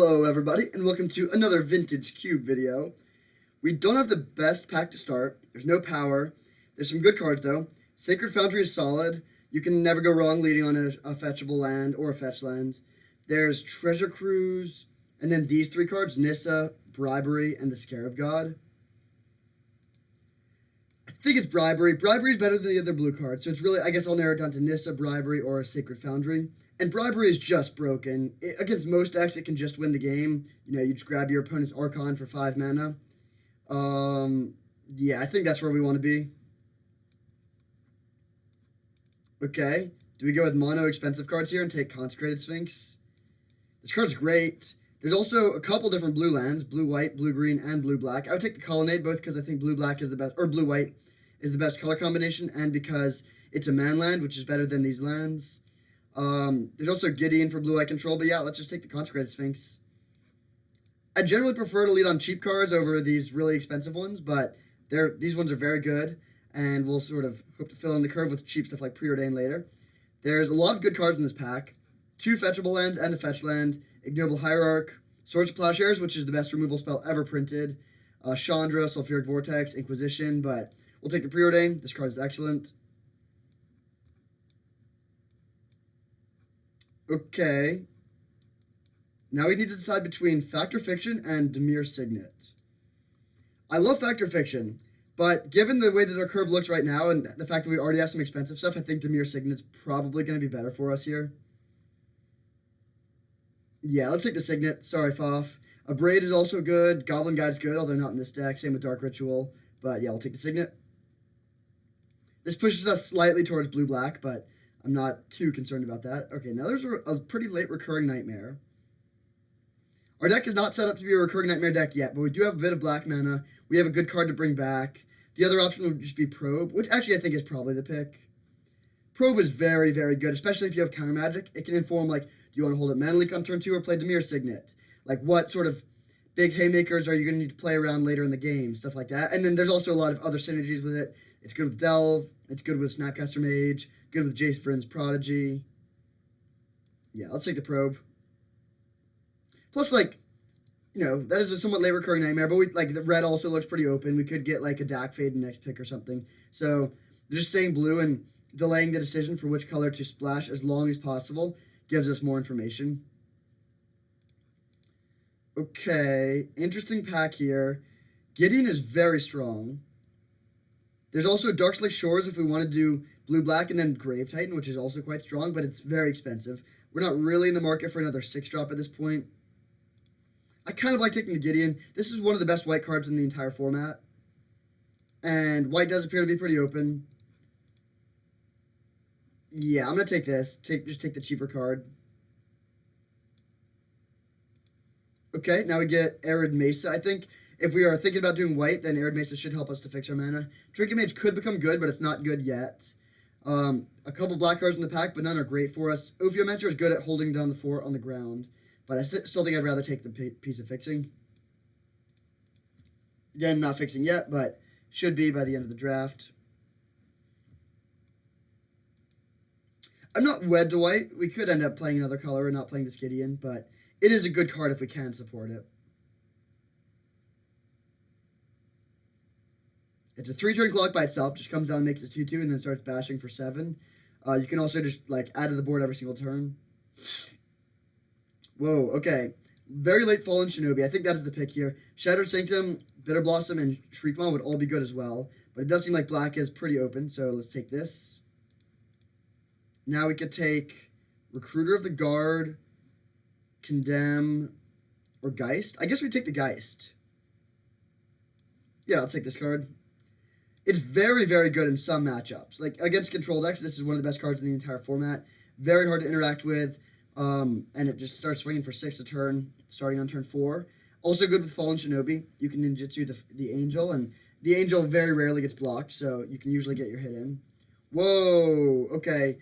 Hello everybody, and welcome to another Vintage Cube video. We don't have the best pack to start. There's no power. There's some good cards though. Sacred Foundry is solid. You can never go wrong leading on a fetchable land or a fetch land. There's Treasure Cruise, and then these three cards, Nissa, Bribery, and the Scarab God. I think it's Bribery. Bribery is better than the other blue cards, so it's really, I guess I'll narrow it down to Nissa, Bribery, or Sacred Foundry. And Bribery is just broken. Against most decks, it can just win the game. You know, you just grab your opponent's Archon for 5 mana. Yeah, I think that's where we want to be. Okay, do we go with mono expensive cards here and take Consecrated Sphinx? This card's great. There's also a couple different blue lands, blue-white, blue-green, and blue-black. I would take the Colonnade both because I think blue-black is the best, or blue-white is the best color combination, and because it's a man land, which is better than these lands. There's also Gideon for blue-white control, but yeah, let's just take the Consecrated Sphinx. I generally prefer to lead on cheap cards over these really expensive ones, but these ones are very good, and we'll sort of hope to fill in the curve with cheap stuff like Preordain later. There's a lot of good cards in this pack. 2 fetchable lands and a fetch land, Ignoble Hierarch, Swords of Plowshares, which is the best removal spell ever printed, Chandra, Sulfuric Vortex, Inquisition, but we'll take the Preordain. This card is excellent. Okay. Now we need to decide between Fact or Fiction and Dimir Signet. I love Fact or Fiction, but given the way that our curve looks right now and the fact that we already have some expensive stuff, I think Dimir Signet's probably going to be better for us here. Yeah, let's take the Signet. Sorry, Foff. A Braid is also good. Goblin Guide's good, although not in this deck. Same with Dark Ritual. But yeah, we'll take the Signet. This pushes us slightly towards blue-black, but I'm not too concerned about that. Okay, now there's a pretty late Recurring Nightmare. Our deck is not set up to be a Recurring Nightmare deck yet, but we do have a bit of black mana. We have a good card to bring back. The other option would just be Probe, which actually I think is probably the pick. Probe is very, very good, especially if you have Counter Magic. It can inform, like, do you want to hold up Mana Leak on turn 2 or play Dimir Signet? Like, what sort of big haymakers are you going to need to play around later in the game? Stuff like that. And then there's also a lot of other synergies with it. It's good with Delve. It's good with Snapcaster Mage. Good with Jace Vryn's Prodigy. Yeah, let's take the Probe. Plus, like, you know, that is a somewhat late Recurring Nightmare, but the red also looks pretty open. We could get, like, a Dak Fade in next pick or something. So, just staying blue and delaying the decision for which color to splash as long as possible gives us more information. Okay, interesting pack here. Gideon is very strong. There's also Darkslake Shores if we want to do blue-black, and then Grave Titan, which is also quite strong, but it's very expensive. We're not really in the market for another 6-drop at this point. I kind of like taking the Gideon. This is one of the best white cards in the entire format. And white does appear to be pretty open. Yeah, I'm going to take this. Just take the cheaper card. Okay, now we get Arid Mesa. I think if we are thinking about doing white, then Arid Mesa should help us to fix our mana. Trinket Mage could become good, but it's not good yet. A couple black cards in the pack, but none are great for us. Ophiomancer is good at holding down the fort on the ground, but I still think I'd rather take the piece of fixing. Again, not fixing yet, but should be by the end of the draft. I'm not wed to white. We could end up playing another color and not playing this Gideon, but it is a good card if we can support it. It's a 3-turn clock by itself. Just comes down and makes it 2-2 and then starts bashing for 7. You can also just, like, add to the board every single turn. Whoa, okay. Very late Fallen Shinobi. I think that is the pick here. Shattered Sanctum, Bitter Blossom, and Shriekmaw would all be good as well. But it does seem like black is pretty open, so let's take this. Now we could take Recruiter of the Guard, Condemn, or Geist. I guess we take the Geist. Yeah, I'll take this card. It's very, very good in some matchups. Like, against control decks, this is one of the best cards in the entire format. Very hard to interact with, and it just starts swinging for 6 a turn, starting on turn 4. Also good with Fallen Shinobi. You can ninjutsu the Angel, and the Angel very rarely gets blocked, so you can usually get your hit in. Whoa, okay.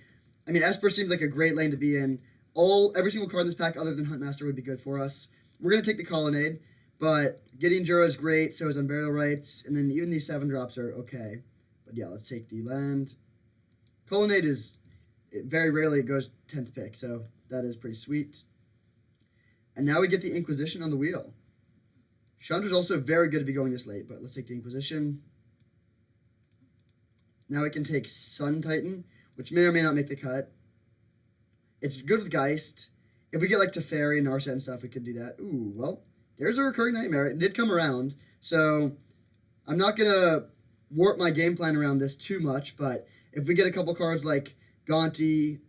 I mean, Esper seems like a great lane to be in. Every single card in this pack other than Huntmaster would be good for us. We're going to take the Colonnade, but Gideon Jura is great, so is Unburial Rites, and then even these 7-drops are okay. But yeah, let's take the land. Colonnade very rarely goes 10th pick, so that is pretty sweet. And now we get the Inquisition on the wheel. Chandra's also very good to be going this late, but let's take the Inquisition. Now we can take Sun Titan, which may or may not make the cut. It's good with Geist. If we get like Teferi and Narset and stuff, we could do that. Ooh, well, there's a Recurring Nightmare. It did come around, so I'm not going to warp my game plan around this too much, but if we get a couple cards like Gaunty,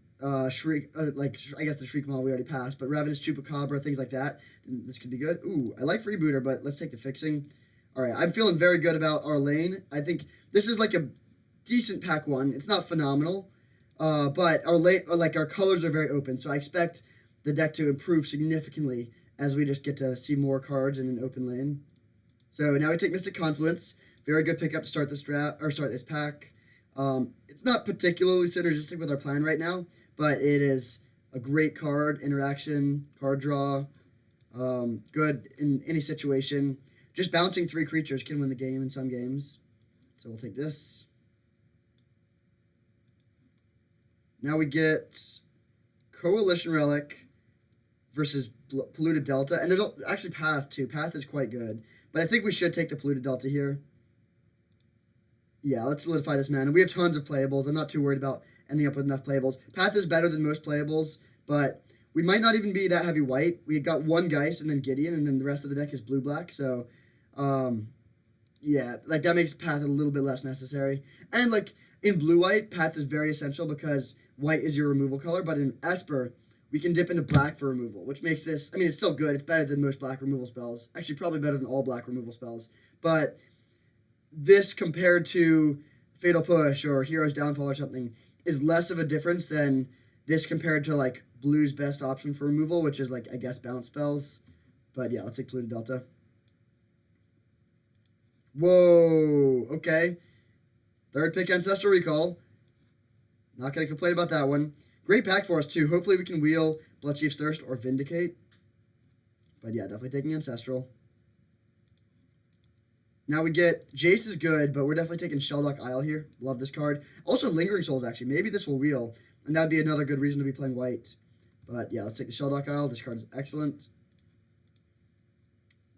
Shriek, like I guess the Shriek model we already passed, but Ravenous Chupacabra, things like that, then this could be good. Ooh, I like Freebooter, but let's take the Fixing. All right, I'm feeling very good about our lane. I think this is like a decent pack one. It's not phenomenal, but our lane, like our colors are very open, so I expect the deck to improve significantly as we just get to see more cards in an open lane. So now we take Mystic Confluence. Very good pickup to start this draft or start this pack. It's not particularly synergistic with our plan right now, but it is a great card, interaction, card draw, good in any situation. Just bouncing 3 creatures can win the game in some games. So we'll take this. Now we get Coalition Relic versus Polluted Delta. And there's actually Path, too. Path is quite good. But I think we should take the Polluted Delta here. Yeah, let's solidify this mana. We have tons of playables. I'm not too worried about ending up with enough playables. Path is better than most playables, but we might not even be that heavy white. We got one Geist and then Gideon, and then the rest of the deck is blue-black. So, yeah, like that makes Path a little bit less necessary. And like in blue-white, Path is very essential because white is your removal color, but in Esper, we can dip into black for removal, which makes this, I mean, it's still good. It's better than most black removal spells. Actually, probably better than all black removal spells. But this compared to Fatal Push or Hero's Downfall or something is less of a difference than this compared to like blue's best option for removal, which is like, I guess, bounce spells. But yeah, let's take Polluted Delta. Whoa, okay. Third pick, Ancestral Recall. Not going to complain about that one. Great pack for us, too. Hopefully we can wheel Bloodchief's Thirst or Vindicate. But yeah, definitely taking Ancestral. Now we get Jace is good, but we're definitely taking Sheldock Isle here. Love this card. Also Lingering Souls, actually. Maybe this will wheel, and that'd be another good reason to be playing white. But yeah, let's take the Sheldock Isle. This card is excellent.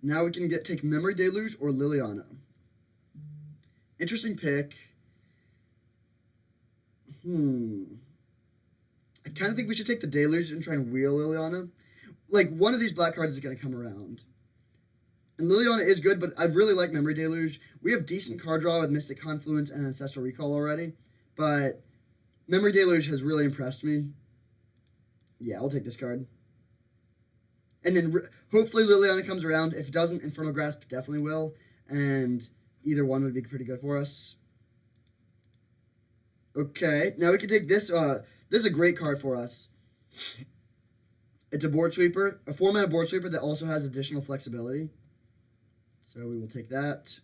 Now we can take Memory Deluge or Liliana. Interesting pick. I kind of think we should take the Deluge and try and wheel Liliana. Like, one of these black cards is going to come around. And Liliana is good, but I really like Memory Deluge. We have decent card draw with Mystic Confluence and Ancestral Recall already, but Memory Deluge has really impressed me. Yeah, I'll take this card. And then hopefully Liliana comes around. If it doesn't, Infernal Grasp definitely will, and either one would be pretty good for us. Okay, now we can take this. This is a great card for us. It's a board sweeper, a 4-mana board sweeper that also has additional flexibility. So we will take that.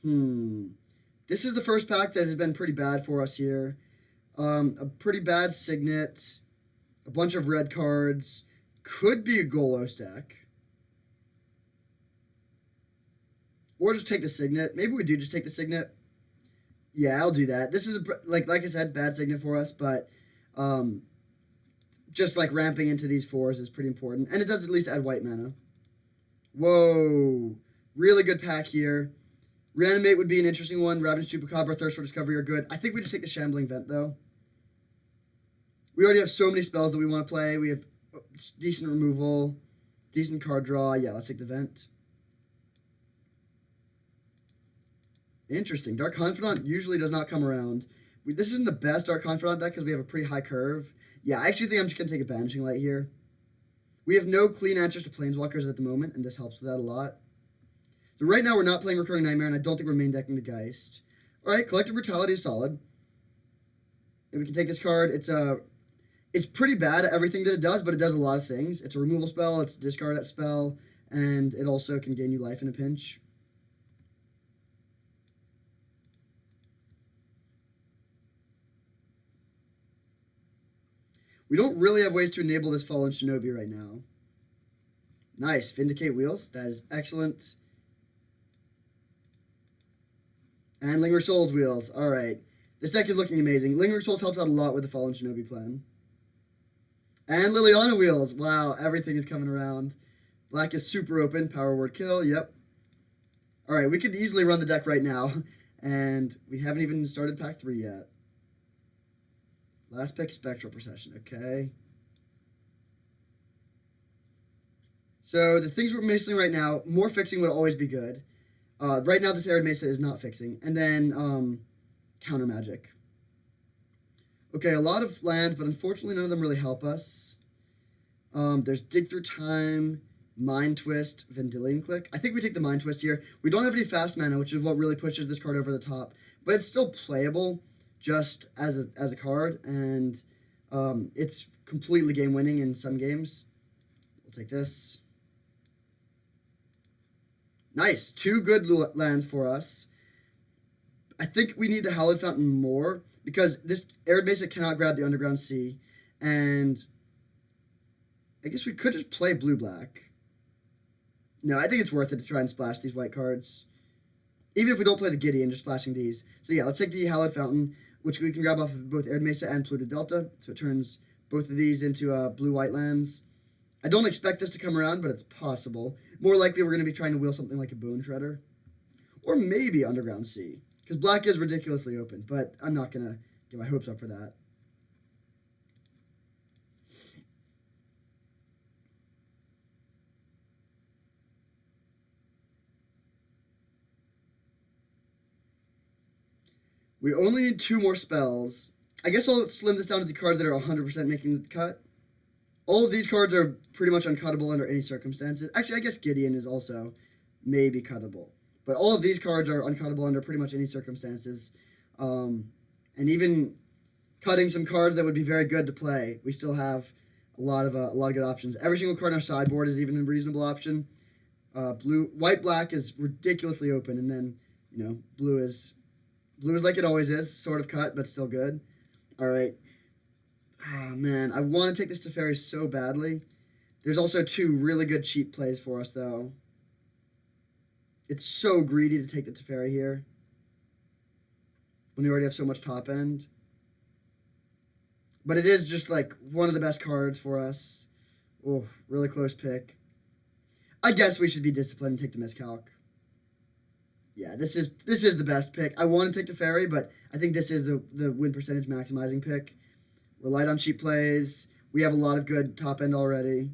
This is the first pack that has been pretty bad for us here. A pretty bad Signet, a bunch of red cards, could be a Golos deck. Or just take the Signet. Maybe we do just take the Signet. Yeah, I'll do that. This is, like I said, bad Signet for us, but just like ramping into these 4s is pretty important. And it does at least add white mana. Whoa. Really good pack here. Reanimate would be an interesting one. Ravenous Chupacabra, Thirst for Discovery are good. I think we just take the Shambling Vent, though. We already have so many spells that we want to play. We have decent removal, decent card draw. Yeah, let's take the Vent. Interesting. Dark Confidant usually does not come around. This isn't the best Dark Confidant deck because we have a pretty high curve. Yeah, I actually think I'm just going to take a Banishing Light here. We have no clean answers to Planeswalkers at the moment, and this helps with that a lot. So right now we're not playing Recurring Nightmare, and I don't think we're main decking the Geist. Alright, Collective Brutality is solid. And we can take this card. It's pretty bad at everything that it does, but it does a lot of things. It's a removal spell, it's a discard that spell, and it also can gain you life in a pinch. We don't really have ways to enable this Fallen Shinobi right now. Nice. Vindicate Wheels. That is excellent. And Lingering Souls Wheels. Alright. This deck is looking amazing. Lingering Souls helps out a lot with the Fallen Shinobi plan. And Liliana wheels. Wow, everything is coming around. Black is super open. Power word kill. Yep. All right, we could easily run the deck right now. And we haven't even started pack 3 yet. Last pick, Spectral Procession. Okay. So the things we're missing right now, more fixing would always be good. Right now, this Arid Mesa is not fixing. And then Counter Magic. Okay, a lot of lands, but unfortunately none of them really help us. There's Dig Through Time, Mind Twist, Vendilion Click. I think we take the Mind Twist here. We don't have any fast mana, which is what really pushes this card over the top. But it's still playable just as a card, and it's completely game-winning in some games. We'll take this. Nice. 2 good lands for us. I think we need the Hallowed Fountain more, because this Arid Mesa cannot grab the Underground Sea, and I guess we could just play blue-black. No, I think it's worth it to try and splash these white cards. Even if we don't play the Gideon, just splashing these. So yeah, let's take the Hallowed Fountain, which we can grab off of both Arid Mesa and Polluted Delta. So it turns both of these into blue-white lands. I don't expect this to come around, but it's possible. More likely we're going to be trying to wheel something like a Bone Shredder. Or maybe Underground Sea. Because black is ridiculously open, but I'm not going to get my hopes up for that. We only need 2 more spells. I guess I'll slim this down to the cards that are 100% making the cut. All of these cards are pretty much uncuttable under any circumstances. Actually, I guess Gideon is also maybe cuttable. But all of these cards are uncuttable under pretty much any circumstances. And even cutting some cards that would be very good to play, we still have a lot of good options. Every single card in our sideboard is even a reasonable option. White black is ridiculously open, and then blue is like it always is, sort of cut, but still good. All right. Oh, man, I want to take this Teferi so badly. There's also 2 really good cheap plays for us, though. It's so greedy to take the Teferi here when we already have so much top end. But it is just, like, one of the best cards for us. Oh, really close pick. I guess we should be disciplined and take the miscalc. Yeah, this is the best pick. I want to take Teferi, but I think this is the win percentage maximizing pick. We're light on cheap plays. We have a lot of good top end already.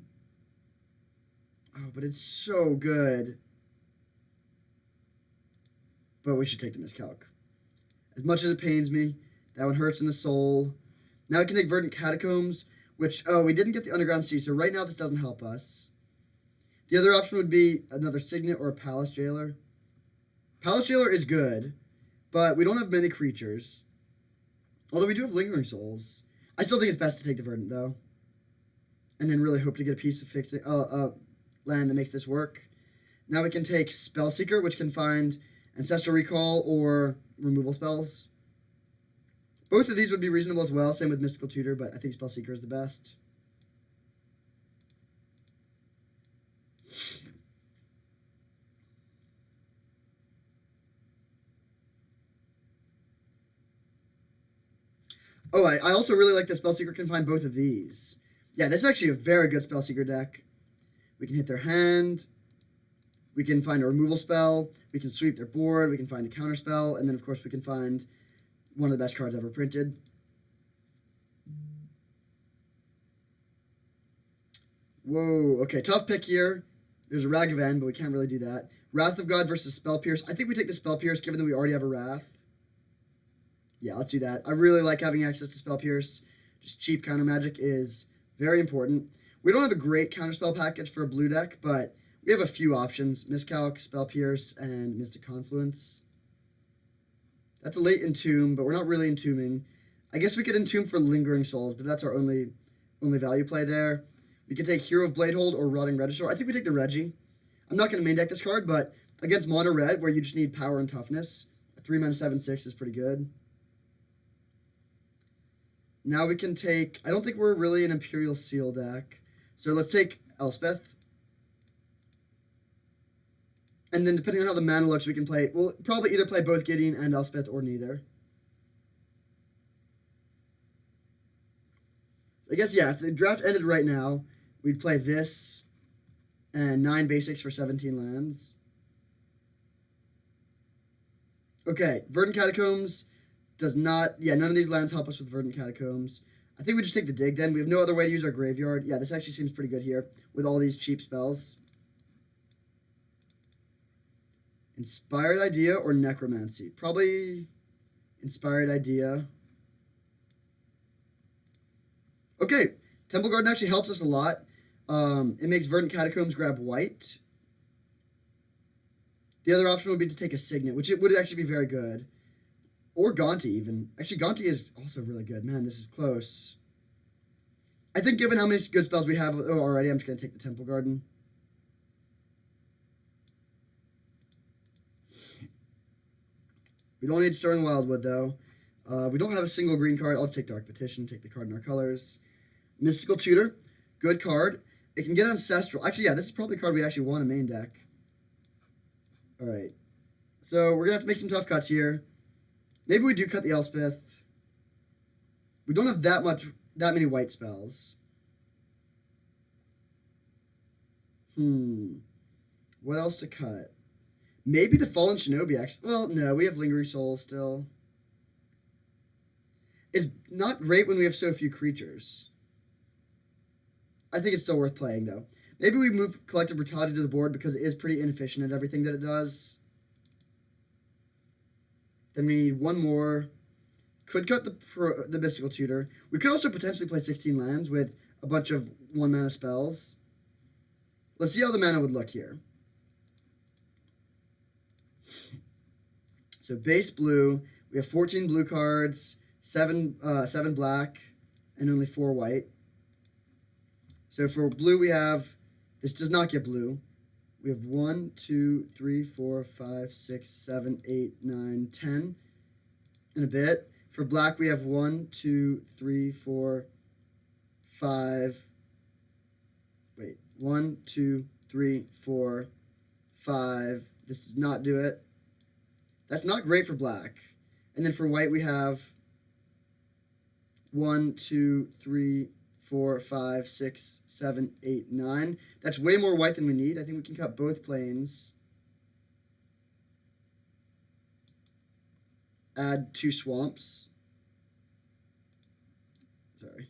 Oh, but it's so good. But we should take the miscalc. As much as it pains me, that one hurts in the soul. Now we can take Verdant Catacombs, which, we didn't get the Underground Sea, so right now this doesn't help us. The other option would be another Signet or a Palace Jailer. Palace Jailer is good, but we don't have many creatures. Although we do have Lingering Souls. I still think it's best to take the Verdant, though. And then really hope to get a piece of fixing land that makes this work. Now we can take Spellseeker, which can find Ancestral Recall or removal spells. Both of these would be reasonable as well, same with Mystical Tutor, but I think Spellseeker is the best. Oh, I also really like that Spellseeker can find both of these. Yeah, this is actually a very good Spellseeker deck. We can hit their hand. We can find a removal spell. We can sweep their board. We can find a counter spell. And then, of course, we can find one of the best cards ever printed. Whoa, okay, tough pick here. There's a Ragavan, but we can't really do that. Wrath of God versus Spell Pierce. I think we take the Spell Pierce, given that we already have a Wrath. Yeah, let's do that. I really like having access to Spell Pierce. Just cheap counter magic is very important. We don't have a great counterspell package for a blue deck, but we have a few options. Miscalc, Spell Pierce, and Mystic Confluence. That's a late Entomb, but we're not really entombing. I guess we could entomb for Lingering Souls, but that's our only value play there. We could take Hero of Bladehold or Rotting Regisaur. I think we take the Regi. I'm not going to main deck this card, but against Mono Red, where you just need power and toughness, a 3-mana 7/6 is pretty good. Now we can take... I don't think we're really an Imperial Seal deck. So let's take Elspeth. And then depending on how the mana looks, we can play... We'll probably either play both Gideon and Elspeth or neither. I guess, yeah, if the draft ended right now, we'd play this and 9 basics for 17 lands. Okay, Verdant Catacombs does not... Yeah, none of these lands help us with Verdant Catacombs. I think we just take the dig then. We have no other way to use our graveyard. Yeah, this actually seems pretty good here with all these cheap spells. Inspired Idea or Necromancy? Probably Inspired Idea. Okay, Temple Garden actually helps us a lot. It makes Verdant Catacombs grab white. The other option would be to take a Signet, which it would actually be very good. Or Gonti, even. Actually, Gonti is also really good. Man, this is close. I think given how many good spells we have already, I'm just going to take the Temple Garden. We don't need Stirring Wildwood, though. We don't have a single green card. I'll take Dark Petition, take the card in our colors. Mystical Tutor, good card. It can get Ancestral. Actually, yeah, this is probably a card we actually want in main deck. All right. So we're going to have to make some tough cuts here. Maybe we do cut the Elspeth. We don't have that many white spells. What else to cut? Maybe the Fallen Shinobi, actually. Well, no, we have Lingering Souls still. It's not great when we have so few creatures. I think it's still worth playing, though. Maybe we move Collective Brutality to the board because it is pretty inefficient at everything that it does. Then we need one more. Could cut the Mystical Tutor. We could also potentially play 16 lands with a bunch of 1-mana spells. Let's see how the mana would look here. So base blue, we have 14 blue cards, 7 black, and only 4 white. So for blue we have, this does not get blue. We have 1, 2, 3, 4, 5, 6, 7, 8, 9, 10, and a bit. For black we have 1, 2, 3, 4, 5. Wait, 1, 2, 3, 4, 5. This does not do it. That's not great for black. And then for white we have 1, 2, 3, 4, 5, 6, 7, 8, 9. That's way more white than we need. I think we can cut both planes. Add 2 swamps. Sorry.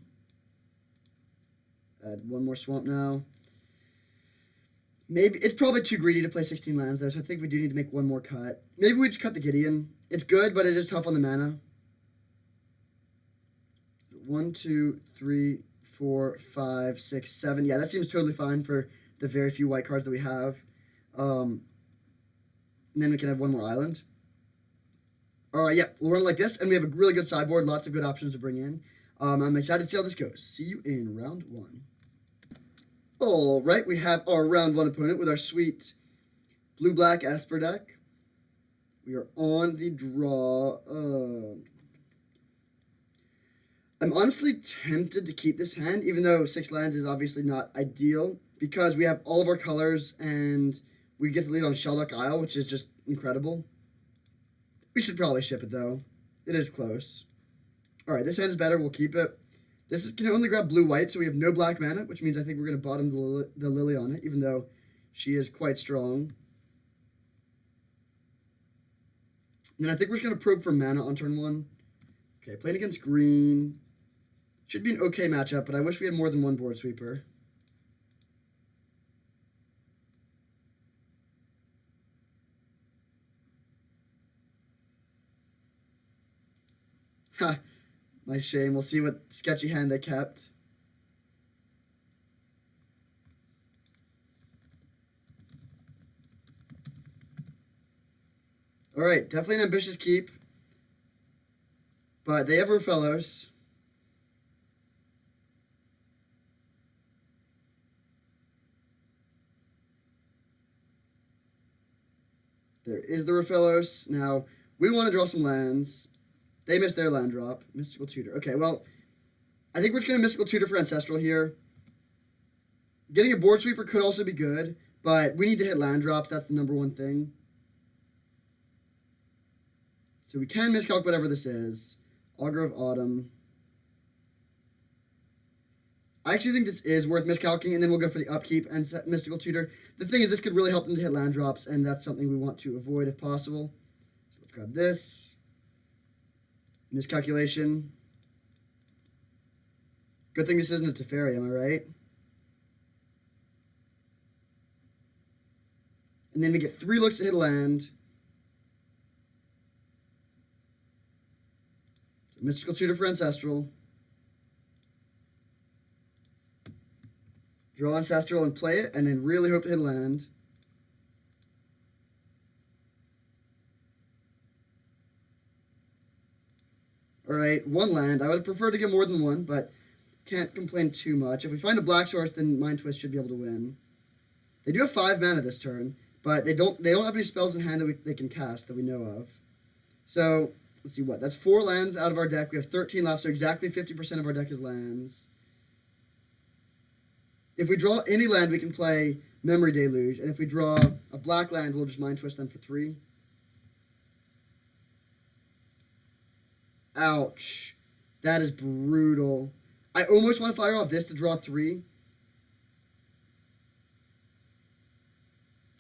Add 1 more swamp now. Maybe it's probably too greedy to play 16 lands though, so I think we do need to make 1 more cut. Maybe we just cut the Gideon. It's good, but it is tough on the mana. 1, 2, 3, 4, 5, 6, 7. Yeah, that seems totally fine for the very few white cards that we have. And then we can have 1 more island. Alright, yeah, we'll run it like this, and we have a really good sideboard, lots of good options to bring in. I'm excited to see how this goes. See you in round 1. Alright, we have our round 1 opponent with our sweet blue-black Esper deck. We are on the draw. I'm honestly tempted to keep this hand, even though 6 lands is obviously not ideal, because we have all of our colors, and we get to lead on Shelduck Isle, which is just incredible. We should probably ship it, though. It is close. Alright, this hand's better. We'll keep it. This can only grab blue-white, so we have no black mana, which means I think we're going to bottom the Lily on it, even though she is quite strong. And then I think we're just going to probe for mana on turn 1. Okay, playing against green. Should be an okay matchup, but I wish we had more than 1 board sweeper. Ha! My shame. We'll see what sketchy hand they kept. Alright, definitely an ambitious keep. But they have Rofellos. There is the Rofellos. Now, we want to draw some lands. They missed their land drop. Mystical Tutor. Okay, well, I think we're just going to Mystical Tutor for Ancestral here. Getting a board sweeper could also be good, but we need to hit land drops. That's the #1 thing. So we can miscalculate whatever this is. Augur of Autumn. I actually think this is worth miscalculating, and then we'll go for the upkeep and Mystical Tutor. The thing is, this could really help them to hit land drops, and that's something we want to avoid if possible. So let's grab this. Miscalculation. Good thing this isn't a Teferi, am I right? And then we get 3 looks to hit a land. So Mystical Tutor for Ancestral. Draw Ancestral and play it, and then really hope to hit a land. Alright, 1 land. I would prefer to get more than 1, but can't complain too much. If we find a black source, then Mind Twist should be able to win. They do have 5 mana this turn, but they don't have any spells in hand that they can cast that we know of. So, let's see what. That's 4 lands out of our deck. We have 13 left, so exactly 50% of our deck is lands. If we draw any land, we can play Memory Deluge. And if we draw a black land, we'll just Mind Twist them for 3. Ouch. That is brutal. I almost want to fire off this to draw 3.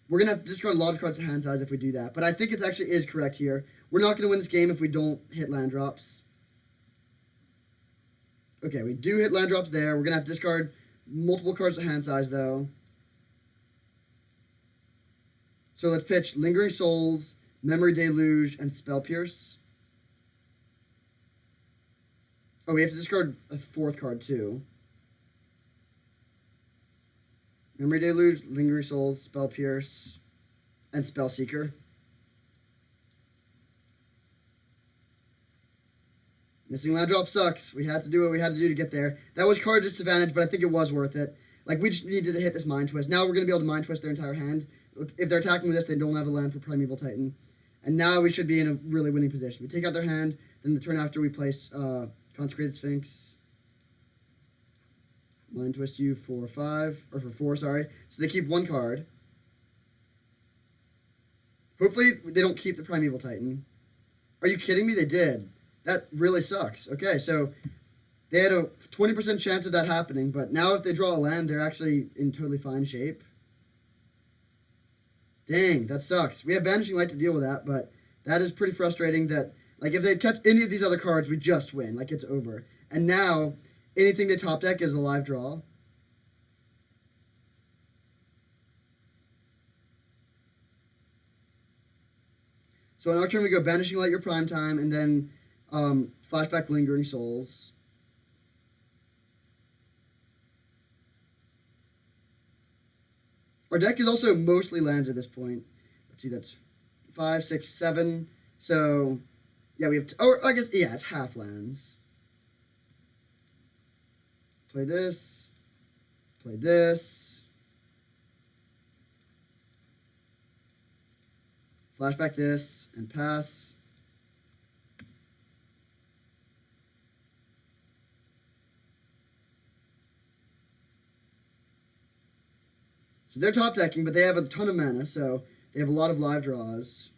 We're going to have to discard a lot of cards to hand size if we do that. But I think it actually is correct here. We're not going to win this game if we don't hit land drops. Okay, we do hit land drops there. We're going to have to discard multiple cards to hand size, though. So let's pitch Lingering Souls, Memory Deluge, and Spell Pierce. Oh, we have to discard a 4th card, too. Memory Deluge, Lingering Souls, Spell Pierce, and Spell Seeker. Missing land drop sucks. We had to do what we had to do to get there. That was card disadvantage, but I think it was worth it. Like, we just needed to hit this Mind Twist. Now we're going to be able to Mind Twist their entire hand. If they're attacking with this, they don't have a land for Primeval Titan. And now we should be in a really winning position. We take out their hand, then the turn after we place Consecrated Sphinx. Mind Twist you for 5, or for 4, sorry. So they keep 1 card. Hopefully they don't keep the Primeval Titan. Are you kidding me? They did. That really sucks. Okay, so they had a 20% chance of that happening, but now if they draw a land, they're actually in totally fine shape. Dang, that sucks. We have Banishing Light to deal with that, but that is pretty frustrating that, like, if they'd kept any of these other cards, we just win. Like, it's over. And now, anything to top deck is a live draw. So on our turn, we go Banishing Light your prime time, and then flashback Lingering Souls. Our deck is also mostly lands at this point. Let's see, that's 5, 6, 7. So, yeah, we have... I guess, yeah, it's half lands. Play this. Play this. Flashback this, and pass. So they're top decking, but they have a ton of mana, so they have a lot of live draws.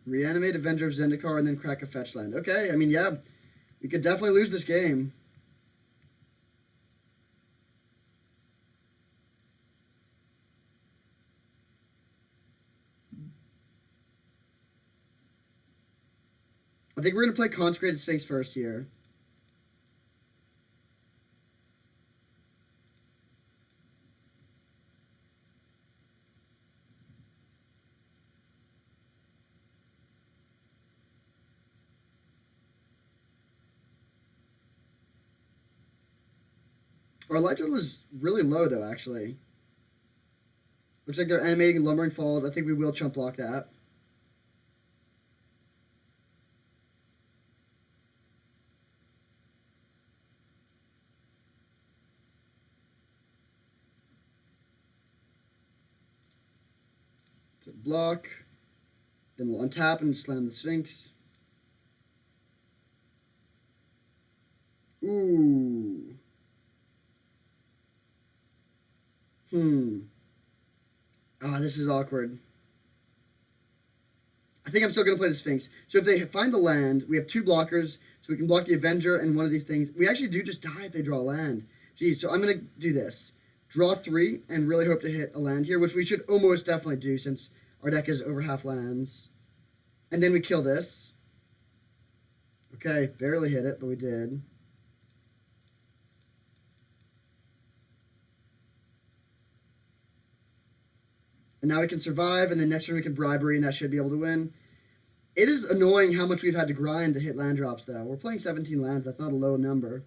Reanimate Avenger of Zendikar and then crack a fetch land. Okay, I mean, yeah, we could definitely lose this game. I think we're going to play Consecrated Sphinx first here. Our light total is really low, though, actually. Looks like they're animating Lumbering Falls. I think we will chump block that. So block. Then we'll untap and slam the Sphinx. This is awkward. I think I'm still going to play the Sphinx. So if they find a land, we have 2 blockers, so we can block the Avenger and one of these things. We actually do just die if they draw a land. Geez, so I'm going to do this. Draw 3 and really hope to hit a land here, which we should almost definitely do since our deck is over half lands. And then we kill this. Okay, barely hit it, but we did. And now we can survive, and then next turn we can bribery, and that should be able to win. It is annoying how much we've had to grind to hit land drops, though. We're playing 17 lands. That's not a low number.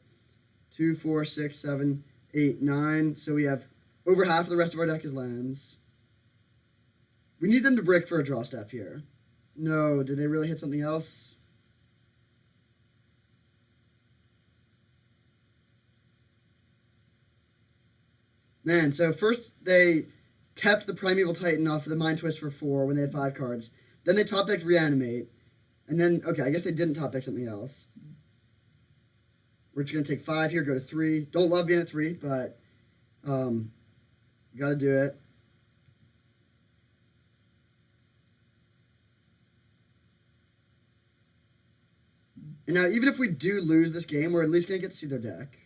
2, 4, 6, 7, 8, 9. So we have over half of the rest of our deck is lands. We need them to brick for a draw step here. No, did they really hit something else? Man, so first they kept the Primeval Titan off of the Mind Twist for 4 when they had 5 cards. Then they top decked Reanimate. And then, okay, I guess they didn't top deck something else. We're just going to take 5 here, go to 3. Don't love being at 3, but got to do it. And now, even if we do lose this game, we're at least going to get to see their deck.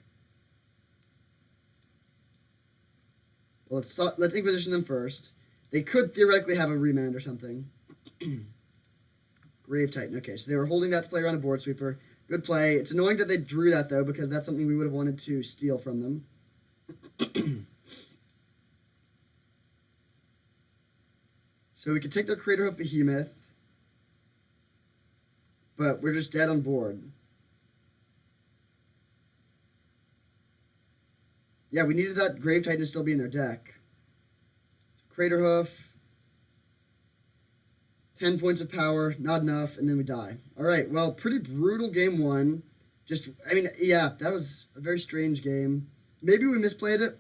Well, let's Inquisition them first. They could theoretically have a remand or something. Grave Titan. Okay, so they were holding that to play around a board sweeper. Good play. It's annoying that they drew that, though, because that's something we would have wanted to steal from them. So we could take their Crater Hoof Behemoth. But we're just dead on board. Yeah, we needed that Grave Titan to still be in their deck. Crater Hoof. 10 points of power, not enough, and then we die. All right, well, pretty brutal game 1. Yeah, that was a very strange game. Maybe we misplayed it.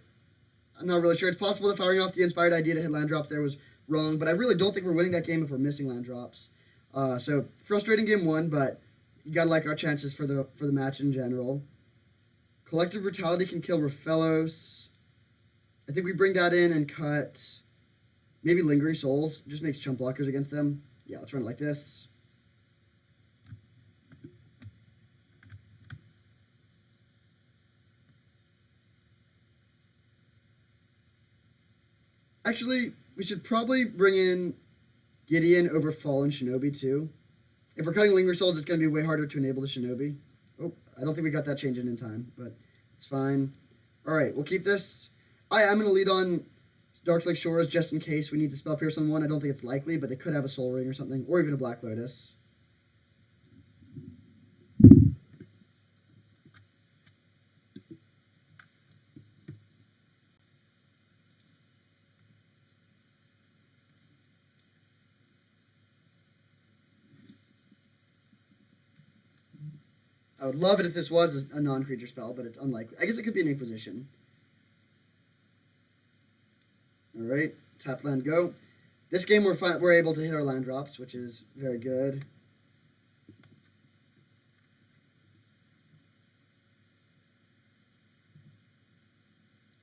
I'm not really sure. It's possible that firing off the inspired idea to hit land drops there was wrong, but I really don't think we're winning that game if we're missing land drops. So, frustrating game 1, but you gotta like our chances for the match in general. Collective Brutality can kill Raphaelos. I think we bring that in and cut maybe Lingering Souls. Just makes chump blockers against them. Yeah, let's run it like this. Actually, we should probably bring in Gideon over Fallen Shinobi too. If we're cutting Lingering Souls, it's going to be way harder to enable the Shinobi. Oh, I don't think we got that change in time, but it's fine. All right, we'll keep this. I'm going to lead on Darkslake Shores just in case we need to spell Pierce on one. I don't think it's likely, but they could have a Soul Ring or something, or even a Black Lotus. I would love it if this was a non-creature spell, but it's unlikely. I guess it could be an Inquisition. Alright, tap land, go. This game we're able to hit our land drops, which is very good.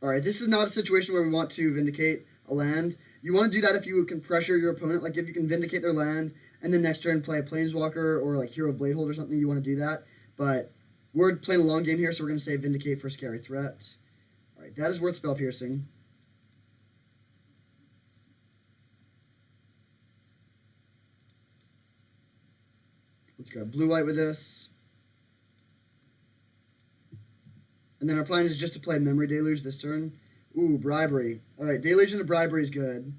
Alright, this is not a situation where we want to vindicate a land. You want to do that if you can pressure your opponent. Like if you can vindicate their land, and then next turn play a Planeswalker or like Hero of Bladehold or something, you want to do that. But we're playing a long game here, so we're going to say Vindicate for Scary Threat. Alright, that is worth Spell Piercing. Let's go blue-white with this. And then our plan is just to play Memory Deluge this turn. Ooh, Bribery. Alright, Deluge into Bribery is good.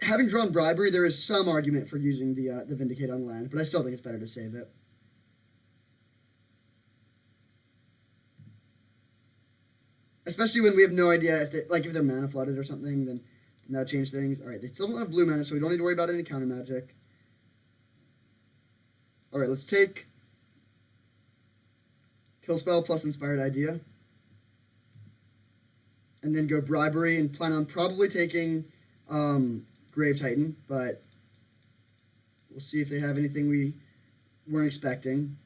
Having drawn Bribery, there is some argument for using the Vindicate on land, but I still think it's better to save it. Especially when we have no idea if they're mana flooded or something, then that would change things. Alright, they still don't have blue mana, so we don't need to worry about any counter magic. Alright, let's take Kill Spell plus Inspired Idea. And then go Bribery and plan on probably taking Grave Titan, but we'll see if they have anything we weren't expecting.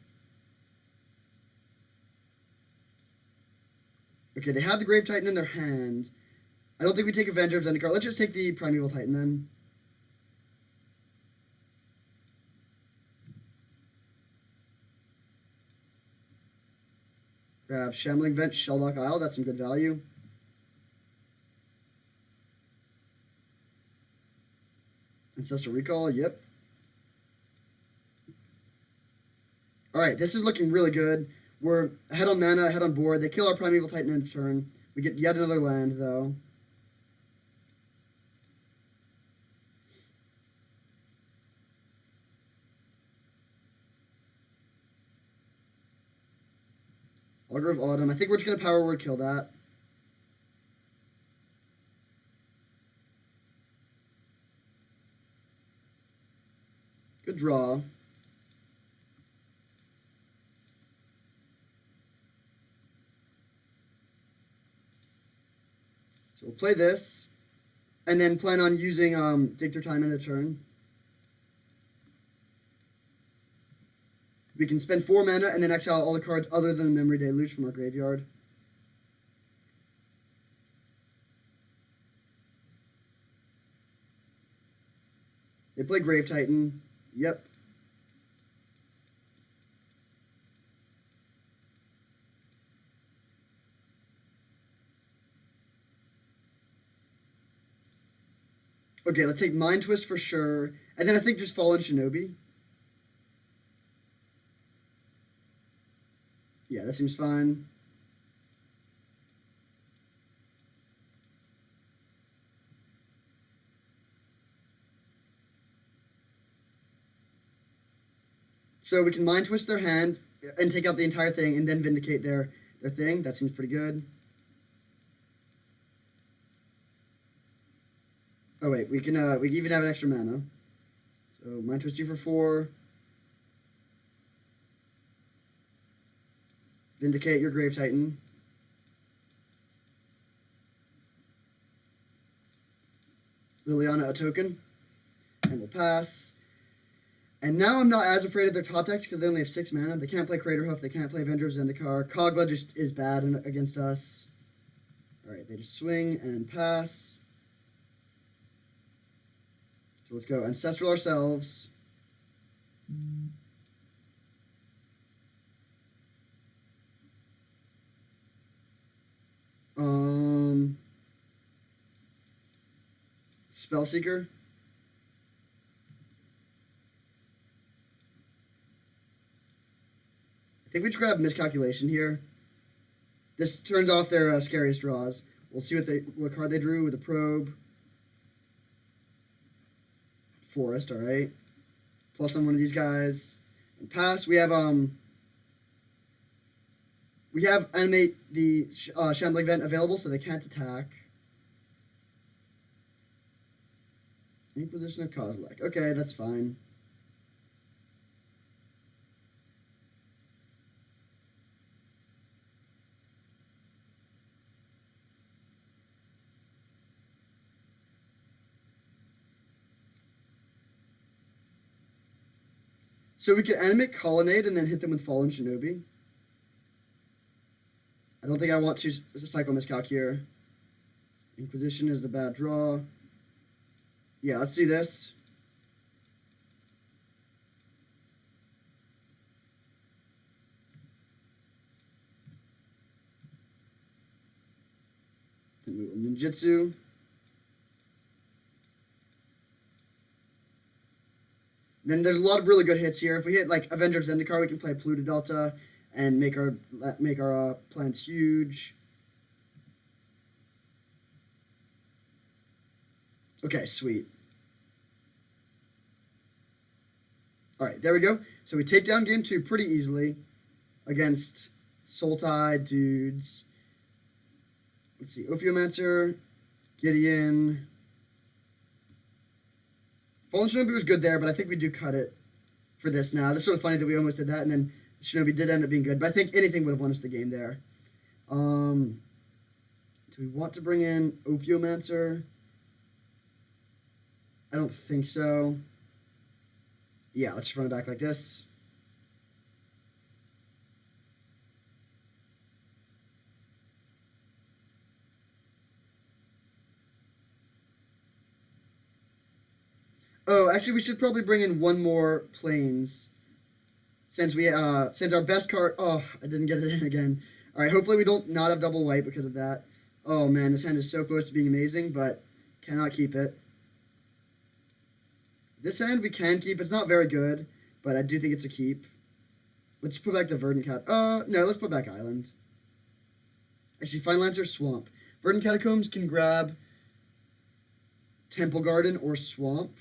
Okay, they have the Grave Titan in their hand. I don't think we take Avenger of Zendikar. Let's just take the Primeval Titan then. Grab Shambling Vent, Shelldock Isle. That's some good value. Ancestral Recall, yep. Alright, this is looking really good. We're ahead on mana, ahead on board. They kill our Primeval Titan in turn. We get yet another land, though. Augur of Autumn. I think we're just going to Power Word kill that. Good draw. So we'll play this, and then plan on using Dig Through Time in a turn. We can spend 4 mana and then exile all the cards other than Memory Deluge from our graveyard. They play Grave Titan. Yep. Okay, let's take Mind Twist for sure. And then I think just Fallen Shinobi. Yeah, that seems fine. So we can Mind Twist their hand and take out the entire thing and then Vindicate their thing. That seems pretty good. Oh wait, we can even have an extra mana. So Mind Twist you for 4. Vindicate your Grave Titan. Liliana a token. And we'll pass. And now I'm not as afraid of their top decks because they only have 6 mana. They can't play Craterhoof. They can't play Avenger of Zendikar. Kogla just is bad against us. Alright, they just swing and pass. So let's go Ancestral ourselves. Spellseeker. I think we just grab Miscalculation here. This turns off their scariest draws. We'll see what card they drew with a Probe. Forest, alright. Plus on one of these guys. And pass. We have Animate the Shambling Vent available, so they can't attack. Inquisition of Kozilek. Okay, that's fine. So we can animate Colonnade and then hit them with Fallen Shinobi. I don't think I want to cycle Miscalc here. Inquisition is the bad draw. Yeah, let's do this. Then we will Ninjutsu. Then there's a lot of really good hits here. If we hit like Avenger of Zendikar, we can play Polluted Delta and make our plans huge. Okay, sweet. All right, there we go. So we take down game 2 pretty easily against Sultai dudes. Let's see, Ophiomancer, Gideon. Fallen Shinobi was good there, but I think we do cut it for this now. It's sort of funny that we almost did that, and then Shinobi did end up being good, but I think anything would have won us the game there. Do we want to bring in Ophiomancer? I don't think so. Yeah, let's just run it back like this. Oh, actually, we should probably bring in one more planes. Since our best card... Oh, I didn't get it in again. Alright, hopefully we don't not have double white because of that. Oh, man, this hand is so close to being amazing, but cannot keep it. This hand we can keep. It's not very good, but I do think it's a keep. Let's put back the Verdant Cat. No, let's put back Island. Actually, Fine Lancer, Swamp. Verdant Catacombs can grab Temple Garden or Swamp.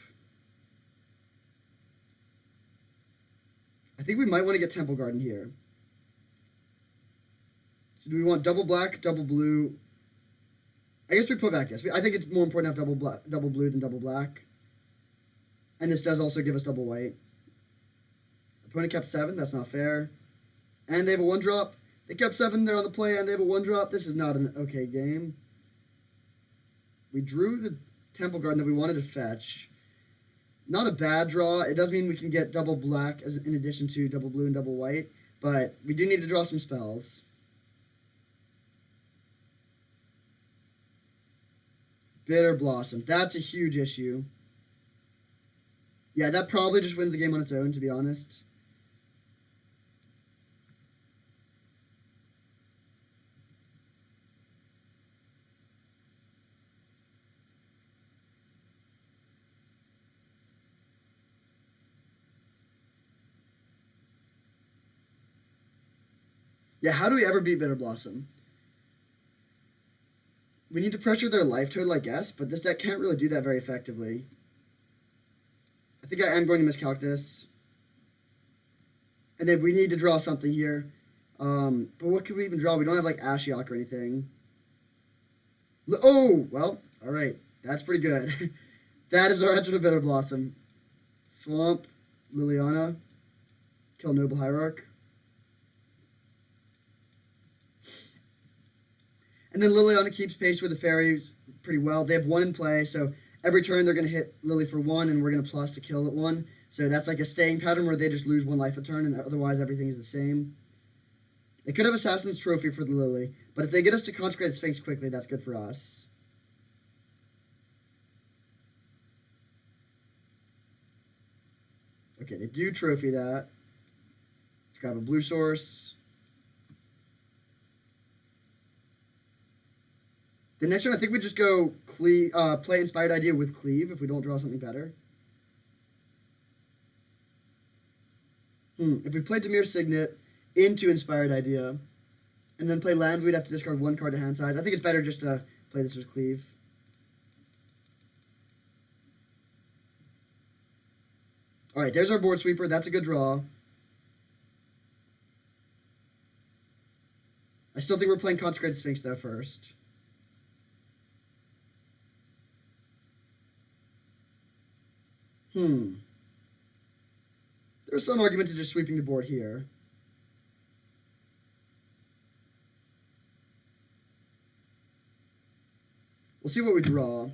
I think we might want to get Temple Garden here. So do we want double black, double blue? I guess we put back this. I think it's more important to have double blue than double black. And this does also give us double white. Opponent kept 7. That's not fair. And they have a 1-drop. They kept 7. They're on the play, and they have a 1-drop. This is not an okay game. We drew the Temple Garden that we wanted to fetch. Not a bad draw. It does mean we can get double black as in addition to double blue and double white. But we do need to draw some spells. Bitter Blossom. That's a huge issue. Yeah, that probably just wins the game on its own, to be honest. Yeah, how do we ever beat Bitter Blossom? We need to pressure their life total, I guess, but this deck can't really do that very effectively. I think I am going to miscalc this. And then we need to draw something here. But what could we even draw? We don't have, like, Ashiok or anything. Oh, well, all right. That's pretty good. That is our answer to Bitter Blossom. Swamp, Liliana, kill Noble Hierarch. And then Liliana keeps pace with the fairies pretty well. They have 1 in play, so every turn they're going to hit Lily for 1, and we're going to plus to kill at 1. So that's like a staying pattern where they just lose 1 life a turn, and otherwise everything is the same. They could have Assassin's Trophy for the Lily, but if they get us to Consecrated Sphinx quickly, that's good for us. Okay, they do Trophy that. Let's grab a blue source. The next one, I think we just go play Inspired Idea with Cleave if we don't draw something better. If we play Dimir Signet into Inspired Idea, and then play land, we'd have to discard 1 card to hand size. I think it's better just to play this with Cleave. Alright, there's our board sweeper. That's a good draw. I still think we're playing Consecrated Sphinx, though, first. There's some argument to just sweeping the board here. We'll see what we draw.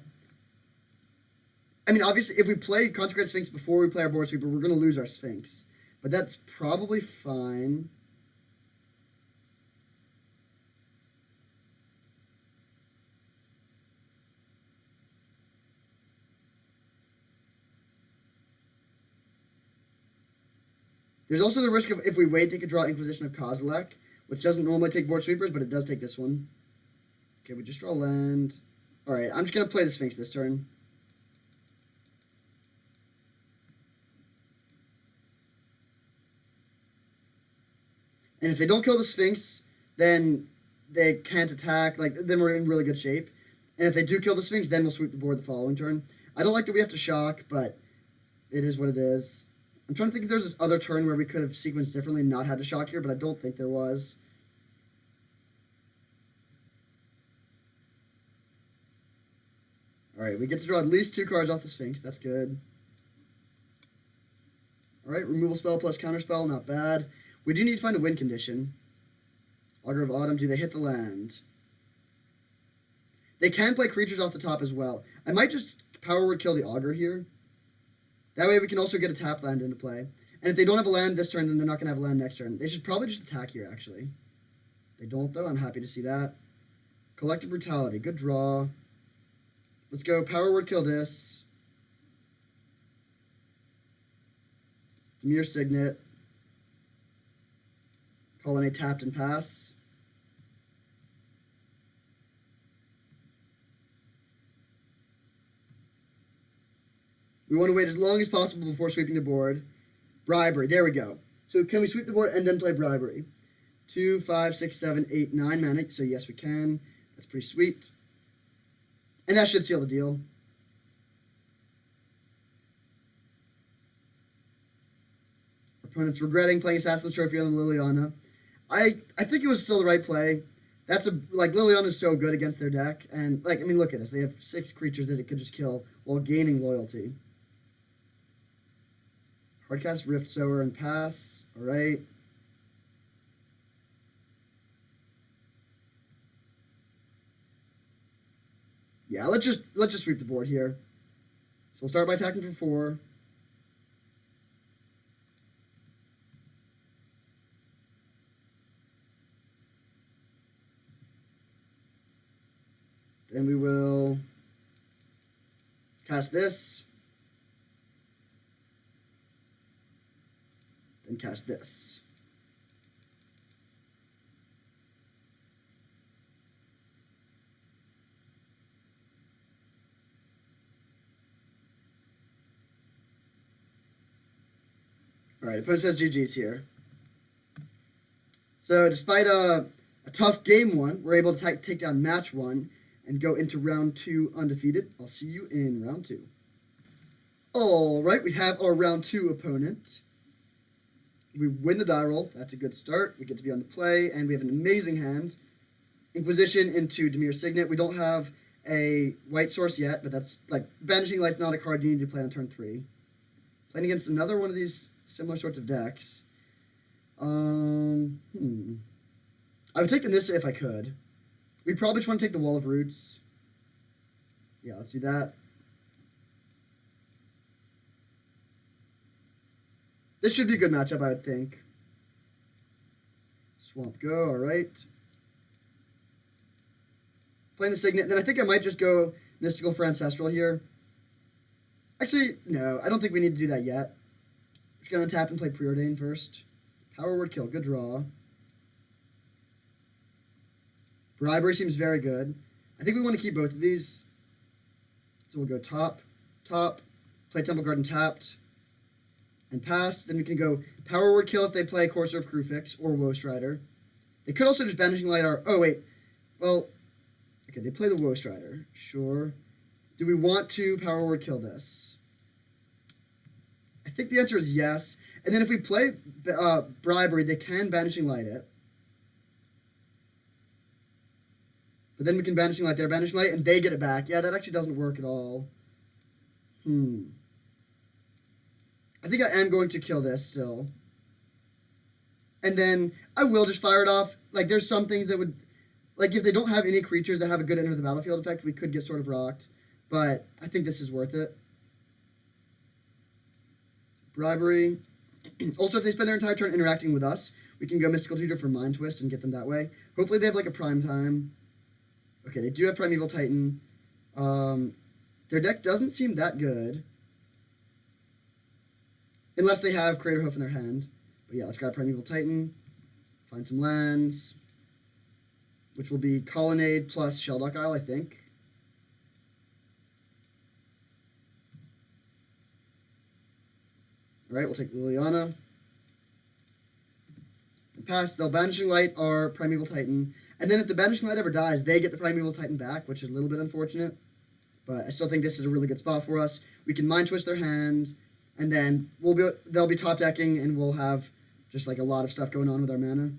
I mean, obviously, if we play Consecrated Sphinx before we play our board sweeper, we're going to lose our Sphinx. But that's probably fine. There's also the risk of, if we wait, they could draw Inquisition of Kozilek, which doesn't normally take board sweepers, but it does take this one. Okay, we just draw land. Alright, I'm just going to play the Sphinx this turn. And if they don't kill the Sphinx, then they can't attack. Then we're in really good shape. And if they do kill the Sphinx, then we'll sweep the board the following turn. I don't like that we have to shock, but it is what it is. I'm trying to think if there's this other turn where we could have sequenced differently and not had to shock here, but I don't think there was. Alright, we get to draw at least 2 cards off the Sphinx. That's good. Alright, removal spell plus counter spell, not bad. We do need to find a win condition. Augur of Autumn, do they hit the land? They can play creatures off the top as well. I might just power word kill the Augur here. That way we can also get a tap land into play. And if they don't have a land this turn, then they're not going to have a land next turn. They should probably just attack here, actually. They don't, though. I'm happy to see that. Collective Brutality. Good draw. Let's go power word kill this. Demir Signet. Colonnade tapped and pass. We want to wait as long as possible before sweeping the board. Bribery, there we go. So can we sweep the board and then play Bribery? 2, 5, 6, 7, 8, 9 mana. So yes, we can. That's pretty sweet. And that should seal the deal. Opponent's regretting playing Assassin's Trophy on the Liliana. I think it was still the right play. That's Liliana's so good against their deck. And, I mean, look at this. They have 6 creatures that it could just kill while gaining loyalty. Hardcast, Rift Sower, and pass. All right. Yeah, let's just sweep the board here. So we'll start by attacking for 4. Then we will cast this. Then cast this. All right, opponent says GG's here. So despite a tough game 1, we're able to take down match 1 and go into round 2 undefeated. I'll see you in round 2. All right, we have our round 2 opponent. We win the die roll. That's a good start. We get to be on the play, and we have an amazing hand. Inquisition into Demir Signet. We don't have a white source yet, but that's Banishing Light's not a card you need to play on turn 3. Playing against another one of these similar sorts of decks. I would take the Nissa if I could. We'd probably just want to take the Wall of Roots. Yeah, let's do that. This should be a good matchup, I would think. Swamp Go, alright. Playing the Signet, then I think I might just go Mystical for Ancestral here. Actually, no, I don't think we need to do that yet. We're just going to tap and play Preordain first. Power Word Kill, good draw. Bribery seems very good. I think we want to keep both of these. So we'll go top, play Temple Garden tapped, and pass. Then we can go Power Word Kill if they play Courser of Crufix or Woe Strider. They could also just Banishing Light our... Oh, wait. Well, okay, they play the Woe Strider. Sure. Do we want to Power Word Kill this? I think the answer is yes. And then if we play Bribery, they can Banishing Light it. But then we can Banishing Light their Banishing Light, and they get it back. Yeah, that actually doesn't work at all. I think I am going to kill this still. And then I will just fire it off. There's some things that would... if they don't have any creatures that have a good enter the battlefield effect, we could get sort of rocked. But I think this is worth it. Bribery. Also, if they spend their entire turn interacting with us, we can go Mystical Tutor for Mind Twist and get them that way. Hopefully they have a Prime Time. Okay, they do have Primeval Titan. Their deck doesn't seem that good. Unless they have Crater Hoof in their hand. But yeah, let's grab Primeval Titan. Find some lands. Which will be Colonnade plus Sheldock Isle, I think. Alright, we'll take Liliana. And pass. They'll Banishing Light our Primeval Titan. And then if the Banishing Light ever dies, they get the Primeval Titan back, which is a little bit unfortunate. But I still think this is a really good spot for us. We can Mind Twist their hand, and then they'll be top decking, and we'll have just a lot of stuff going on with our mana.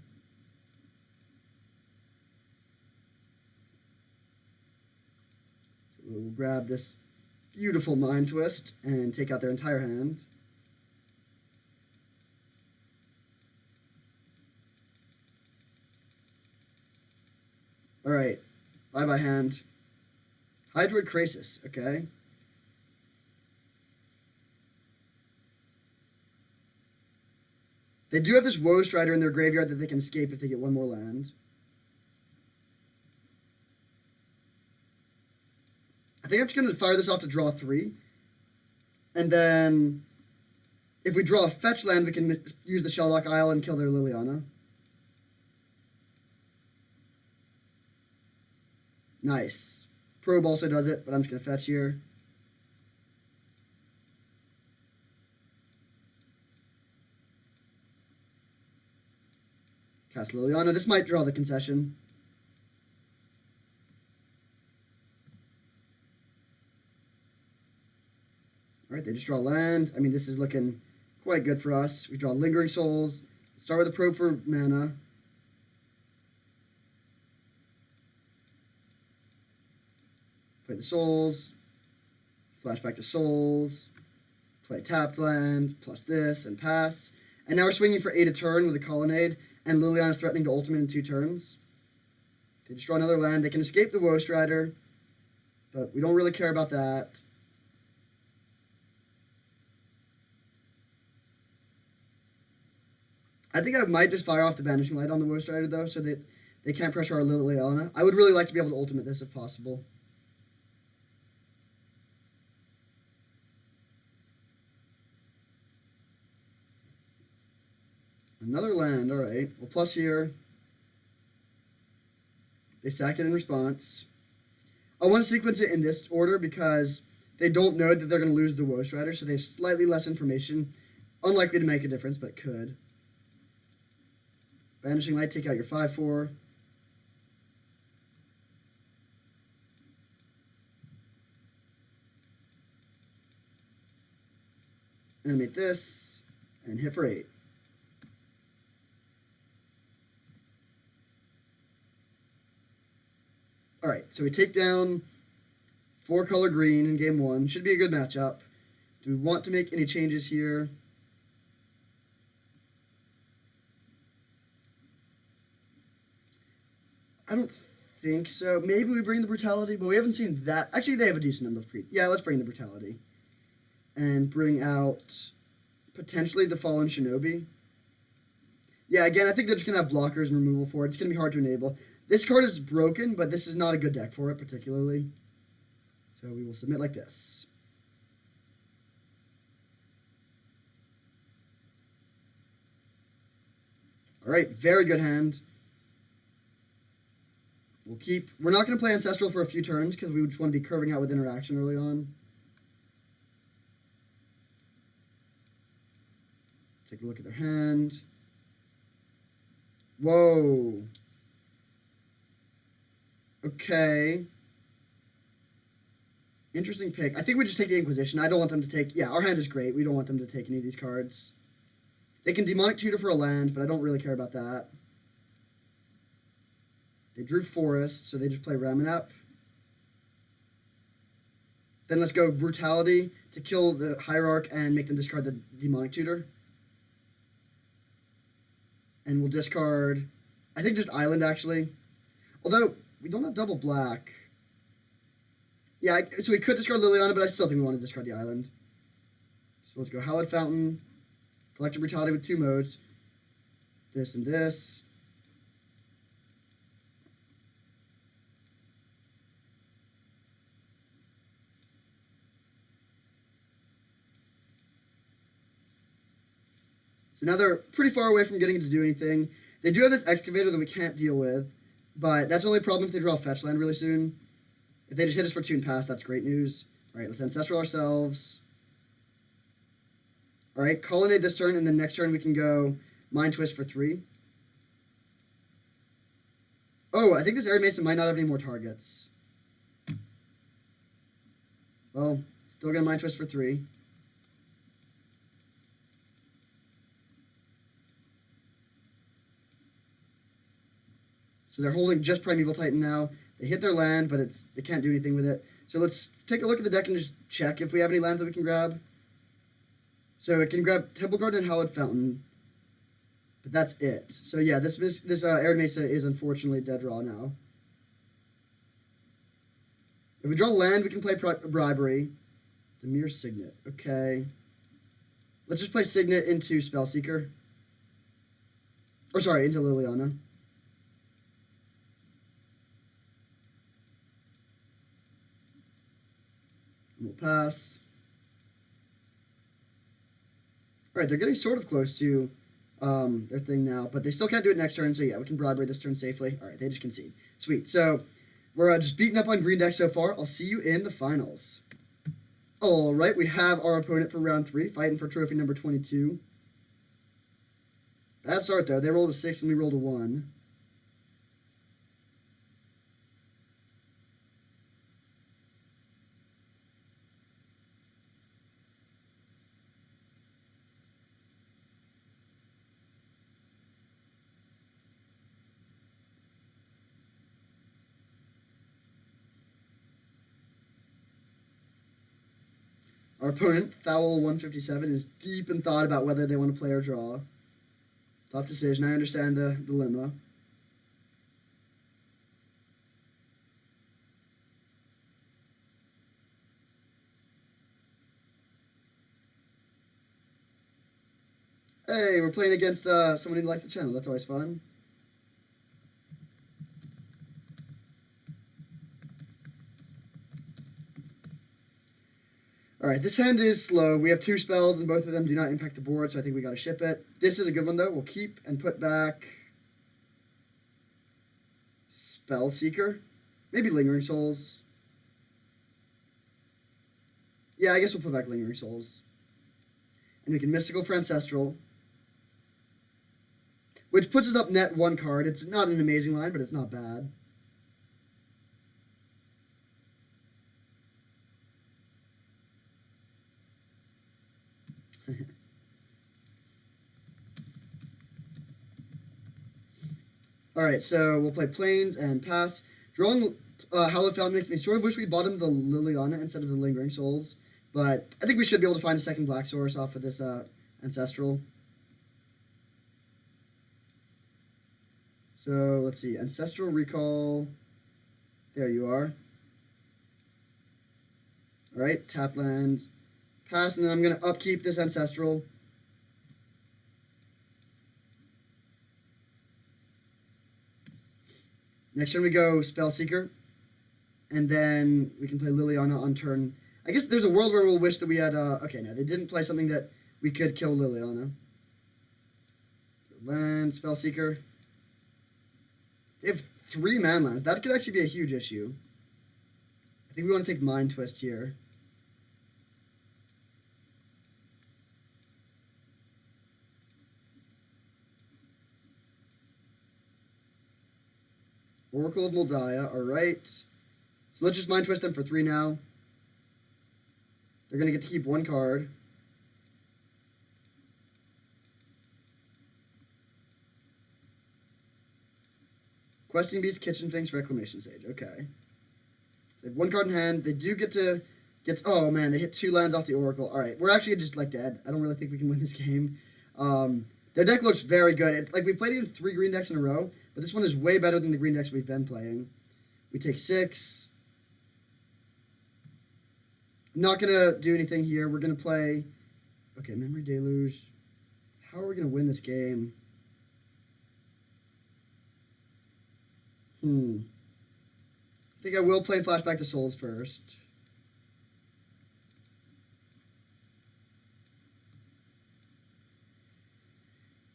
So we'll grab this beautiful Mind Twist and take out their entire hand. Alright, bye-bye hand. Hydroid Krasis, okay. They do have this Woe Strider in their graveyard that they can escape if they get one more land. I think I'm just going to fire this off to draw 3. And then If we draw a fetch land, we can use the Shelldock Isle and kill their Liliana. Nice. Probe also does it, but I'm just going to fetch here. Cast Liliana. This might draw the concession. Alright, they just draw land. I mean, this is looking quite good for us. We draw Lingering Souls. Start with a probe for mana. Play the Souls. Flashback to Souls. Play tapped land, plus this, and pass. And now we're swinging for 8 a turn with a Colonnade, and Liliana is threatening to ultimate in 2 turns. They just draw another land. They can escape the Woe Strider, but we don't really care about that. I think I might just fire off the Banishing Light on the Woe Strider, though, so that they can't pressure our Liliana. I would really like to be able to ultimate this if possible. Another land, alright. Well, plus here. They sack it in response. I want to sequence it in this order because they don't know that they're going to lose the Woe Strider, so they have slightly less information. Unlikely to make a difference, but it could. Banishing Light, take out your 5/4. Animate this, and hit for 8. Alright, so we take down 4-color green in game 1. Should be a good matchup. Do we want to make any changes here? I don't think so. Maybe we bring the Brutality, but we haven't seen that. Actually, they have a decent number of creatures. Yeah, let's bring the Brutality. And bring out potentially the Fallen Shinobi. Yeah, again, I think they're just going to have blockers and removal for it. It's going to be hard to enable. This card is broken, but this is not a good deck for it, particularly. So we will submit like this. Alright, very good hand. We're not going to play Ancestral for a few turns, because we just want to be curving out with interaction early on. Take a look at their hand. Whoa. Okay. Interesting pick. I think we just take the Inquisition. I don't want them to take... Yeah, our hand is great. We don't want them to take any of these cards. They can Demonic Tutor for a land, but I don't really care about that. They drew Forest, so they just play Ramanap. Then let's go Brutality to kill the Hierarch and make them discard the Demonic Tutor. And we'll discard... I think just Island, actually. Although... we don't have double black. Yeah, so we could discard Liliana, but I still think we want to discard the island. So let's go Hallowed Fountain. Collective Brutality with 2 modes. This and this. So now they're pretty far away from getting to do anything. They do have this Excavator that we can't deal with. But that's only a problem if they draw a fetch land really soon. If they just hit us for 2 and pass, that's great news. Alright, let's Ancestral ourselves. Alright, Colonnade this turn, and then next turn we can go Mind Twist for 3. Oh, I think this Arid Mason might not have any more targets. Well, still gonna Mind Twist for 3. So they're holding just Primeval Titan now. They hit their land, but they can't do anything with it. So let's take a look at the deck and just check if we have any lands that we can grab. So it can grab Temple Garden and Hallowed Fountain. But that's it. So yeah, this Arid Mesa is unfortunately dead draw now. If we draw land, we can play Bribery. Demir Signet. Okay. Let's just play Signet into Spellseeker. Or sorry, into Liliana. We'll pass. Alright, they're getting sort of close to their thing now, but they still can't do it next turn, so yeah, we can bribery this turn safely. Alright, they just concede. Sweet. So, we're just beating up on green decks so far. I'll see you in the finals. Alright, we have our opponent for round 3, fighting for trophy number 22. Bad start, though. They rolled a 6 and we rolled a 1. Our opponent, Fowl157, is deep in thought about whether they want to play or draw. Tough decision. I understand the dilemma. Hey, we're playing against someone who likes the channel. That's always fun. Alright, this hand is slow. We have 2 spells, and both of them do not impact the board, so I think we gotta ship it. This is a good one, though. We'll keep and put back Spell Seeker. Maybe Lingering Souls. Yeah, I guess we'll put back Lingering Souls. And we can Mystical for Ancestral, which puts us up net 1 card. It's not an amazing line, but it's not bad. Alright, so we'll play Plains and pass. Drawing Hallowed Fountain makes me sort of wish we bottomed the Liliana instead of the Lingering Souls. But I think we should be able to find a second black source off of this Ancestral. So, let's see. Ancestral Recall. There you are. Alright, tap land. Pass, and then I'm going to upkeep this Ancestral. Next turn we go Spell Seeker. And then we can play Liliana on turn. I guess there's a world where we'll wish that we had... okay, no, they didn't play something that we could kill Liliana. Land, Spell Seeker. They have 3 man lands. That could actually be a huge issue. I think we want to take Mind Twist here. Oracle of Moldiah, alright. So let's just Mind Twist them for 3 now. They're going to get to keep 1 card. Questing Beast, Kitchen Finks, Reclamation Sage. Okay. They have 1 card in hand. They do get to... oh, man, they hit 2 lands off the Oracle. Alright, we're actually just, like, dead. I don't really think we can win this game. Their deck looks very good. It's like, we've played against 3 green decks in a row, but this one is way better than the green decks we've been playing. We take 6. I'm not going to do anything here. We're going to play... Okay, Memory Deluge. How are we going to win this game? I think I will play Flashback to Souls first.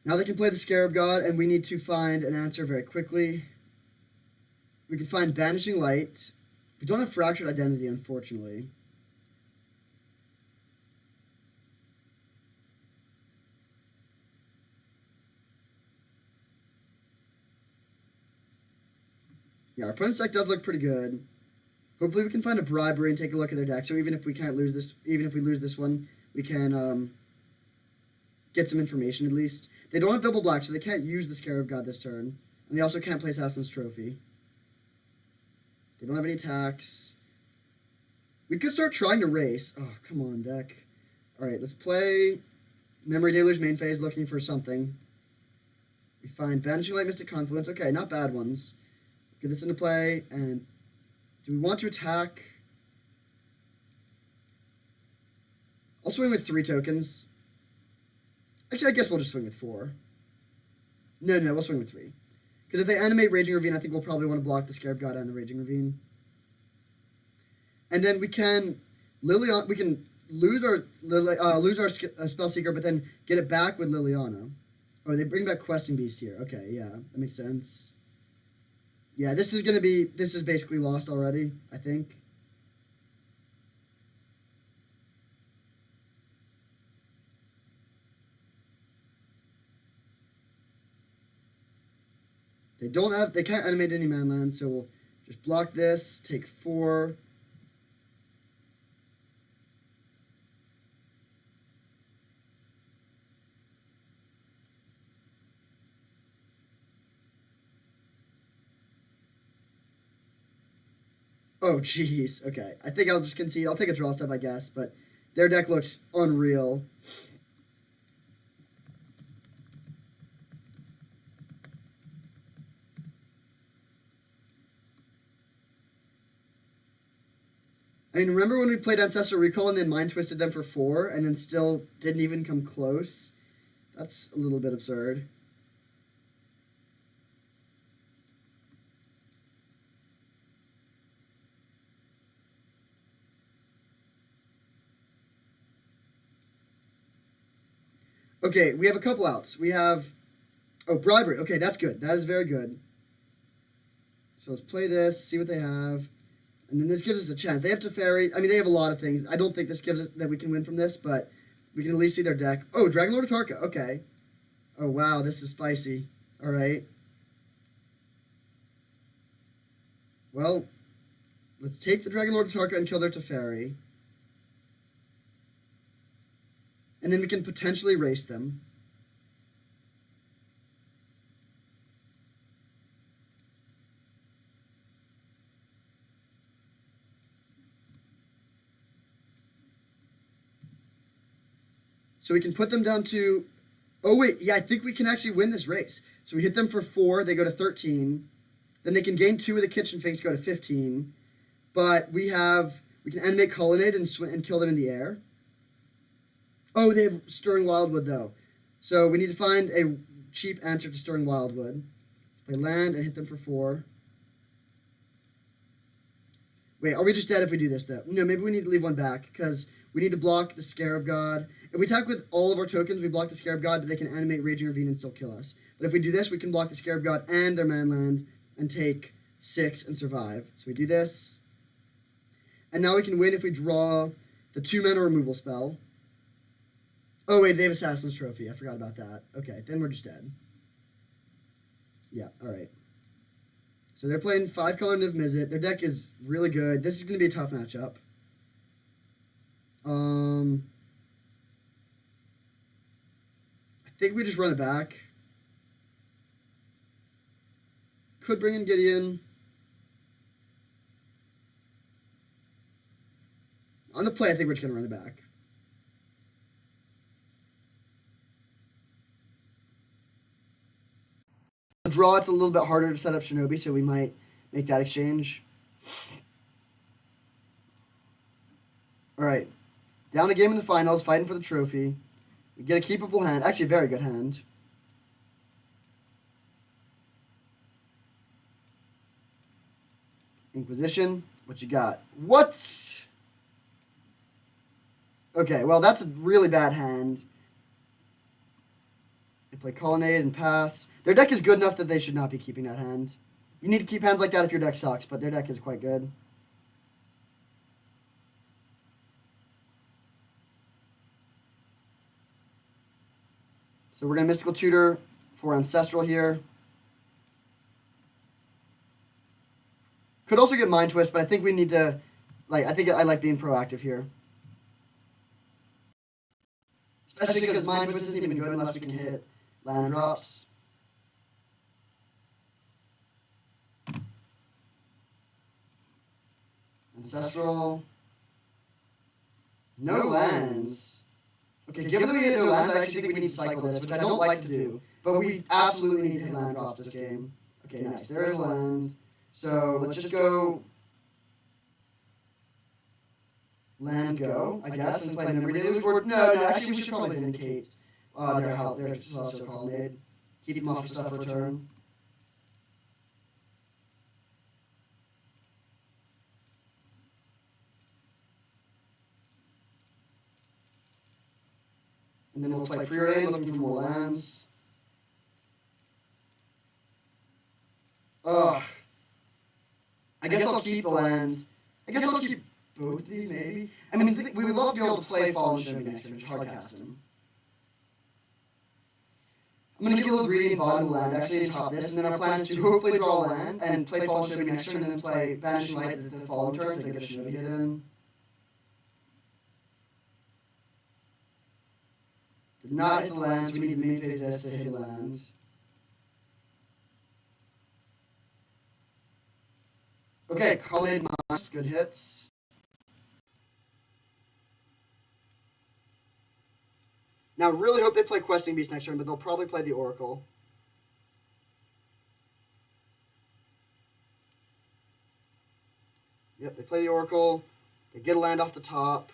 Now they can play the Scarab God, and we need to find an answer very quickly. We can find Banishing Light. We don't have Fractured Identity, unfortunately. Yeah, our opponent's deck does look pretty good. Hopefully we can find a bribery and take a look at their deck. So even if we can't lose this, even if we lose this one, we can get some information at least. They don't have double black, so they can't use the Scarab God this turn. And they also can't play Assassin's Trophy. They don't have any attacks. We could start trying to race. Oh, come on, deck. Alright, let's play Memory Deluge main phase, looking for something. We find Banishing Light, Mystic Confluence. Okay, not bad ones. Get this into play, and do we want to attack? I'll swing with 3 tokens. Actually, I guess we'll just swing with 4. No, we'll swing with 3. Because if they animate Raging Ravine, I think we'll probably want to block the Scarab God and the Raging Ravine. And then we can lose our spell seeker, but then get it back with Liliana. Oh, they bring back Questing Beast here. Okay, yeah, that makes sense. Yeah, this is basically lost already, I think. They can't animate any manlands, so we'll just block this, take 4. Oh, jeez. Okay. I think I'll just concede. I'll take a draw step, I guess, but their deck looks unreal. I mean, remember when we played Ancestral Recall and then Mind Twisted them for 4 and then still didn't even come close? That's a little bit absurd. Okay, we have a couple outs. We have... Oh, bribery. Okay, that's good. That is very good. So let's play this, see what they have. And then this gives us a chance. They have Teferi. I mean, they have a lot of things. I don't think this gives it that we can win from this, but we can at least see their deck. Oh, Dragon Lord Atarka. Okay. Oh, wow. This is spicy. All right. Well, let's take the Dragon Lord Atarka and kill their Teferi. And then we can potentially race them. So we can put them down to... Oh, wait. Yeah, I think we can actually win this race. So we hit them for 4. They go to 13. Then they can gain 2 with the Kitchen Finks, go to 15. But we can animate Colonnade and kill them in the air. Oh, they have Stirring Wildwood, though. So we need to find a cheap answer to Stirring Wildwood. Let's play land and hit them for 4. Wait, are we just dead if we do this, though? No, maybe we need to leave one back, because we need to block the Scarab God. If we attack with all of our tokens, we block the Scarab God, but they can animate Raging Ravine and still kill us. But if we do this, we can block the Scarab God and their manland and take 6 and survive. So we do this. And now we can win if we draw the 2-mana removal spell. Oh, wait, they have Assassin's Trophy. I forgot about that. Okay, then we're just dead. Yeah, alright. So they're playing 5-color Niv Mizzet. Their deck is really good. This is going to be a tough matchup. I think we just run it back. Could bring in Gideon. On the play, I think we're just going to run it back. Draw, it's a little bit harder to set up Shinobi, so we might make that exchange. Alright. Down a game in the finals, fighting for the trophy. We get a keepable hand. Actually, a very good hand. Inquisition. What you got? What? Okay, well, that's a really bad hand. They play Colonnade and pass. Their deck is good enough that they should not be keeping that hand. You need to keep hands like that if your deck sucks, but their deck is quite good. So we're going to Mystical Tutor for Ancestral here. Could also get Mind Twist, but I think we need to... I think I like being proactive here. Especially because Mind Twist isn't even good unless we can hit land drops. Ancestral. No lands. Okay, given that we hit no lands, I actually think we need to cycle this, which I don't like to do. But we absolutely need to hit land drops this game. Okay, nice. There's land. So let's just go... Land go, I guess, and play Memory Deluge. Or, no, actually, we should probably Vindicate their Celestial Colonnade. Keep them off for stuff for a turn. And then we'll play Preordain, looking for more lands. Ugh. I guess I'll keep the land. I guess I'll keep both of these, maybe. I mean, we would love to be able to play Fallen Shinobi next turn, just hardcast him. I'm going to get a little greedy and bottom land, actually, and top this, and then our plan is to hopefully draw land and play Fallen Shinobi next turn, and then play Banishing Light at the following turn to get a Shinobi hit in. Did not hit the lands, we need the main phase this to hit land. Okay, Colonnade Mines, good hits. Now, really hope they play Questing Beast next turn, but they'll probably play the Oracle. Yep, they play the Oracle. They get a land off the top.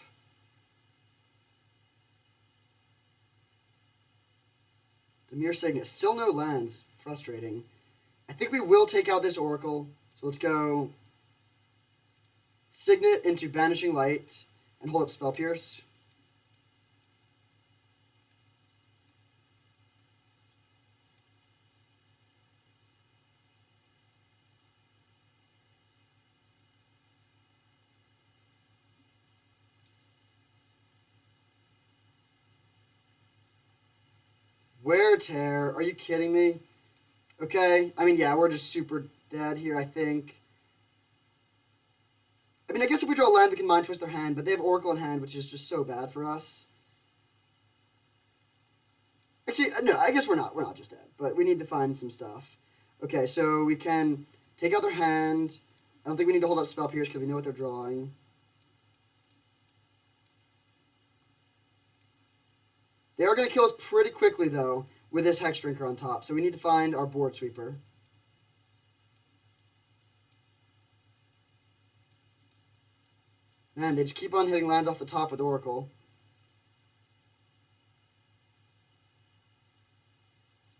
Demir Signet. Still no lands. Frustrating. I think we will take out this Oracle. So let's go Signet into Banishing Light and hold up Spell Pierce. Wear Tear. Are you kidding me? Okay. I mean, yeah, we're just super dead here, I think. I mean, I guess if we draw land, we can Mind Twist their hand, but they have Oracle in hand, which is just so bad for us. Actually, no, I guess we're not. We're not just dead, but we need to find some stuff. Okay, so we can take out their hand. I don't think we need to hold up Spell Pierce because we know what they're drawing. They are going to kill us pretty quickly, though, with this Hex Drinker on top. So we need to find our Board Sweeper. Man, they just keep on hitting lands off the top with Oracle.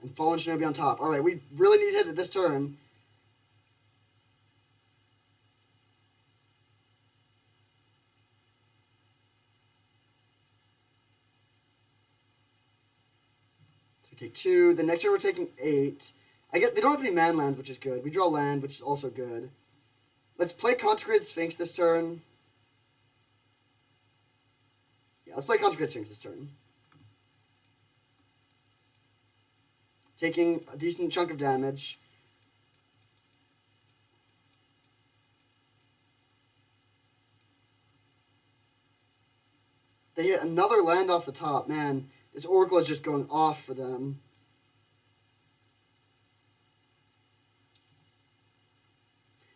And Fallen Shinobi on top. All right, we really need to hit it this turn. So we take 2. The next turn we're taking 8. I guess they don't have any man lands, which is good. We draw land, which is also good. Let's play Consecrated Sphinx this turn. Yeah, let's play Consecrated Sphinx this turn. Taking a decent chunk of damage. They hit another land off the top. Man, this Oracle is just going off for them.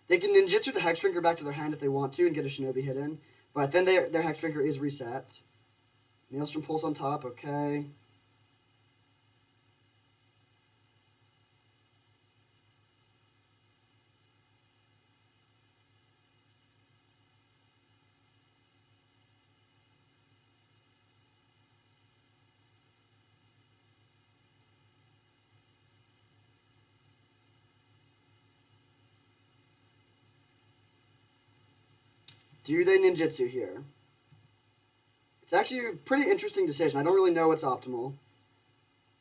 They can ninjutsu the Hex Drinker back to their hand if they want to and get a Shinobi hit in. But then their Hex Drinker is reset. Maelstrom Pulse on top, okay. Do they ninjutsu here? It's actually a pretty interesting decision. I don't really know what's optimal.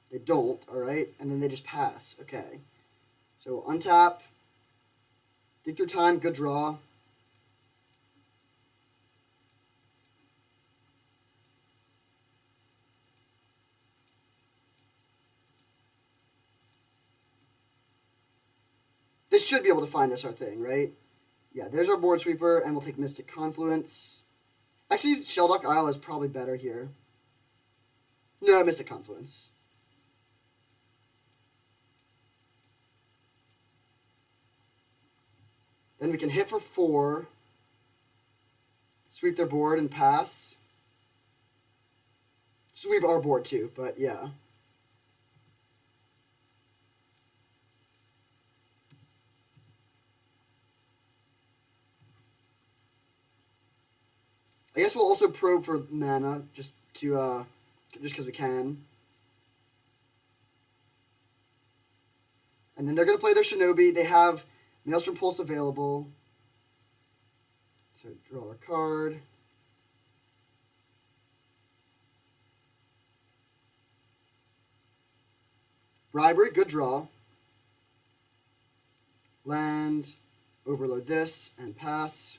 They don't, alright? And then they just pass. Okay. So untap. Think through time. Good draw. This should be able to find us our thing, right? Yeah, there's our Board Sweeper, and we'll take Mystic Confluence. Actually, Sheldock Isle is probably better here. No, Mystic Confluence. Then we can hit for 4. Sweep their board and pass. Sweep our board too, but yeah. I guess we'll also probe for mana, just because we can. And then they're going to play their Shinobi. They have Maelstrom Pulse available. So draw a card. Bribery, good draw. Land, overload this, and pass.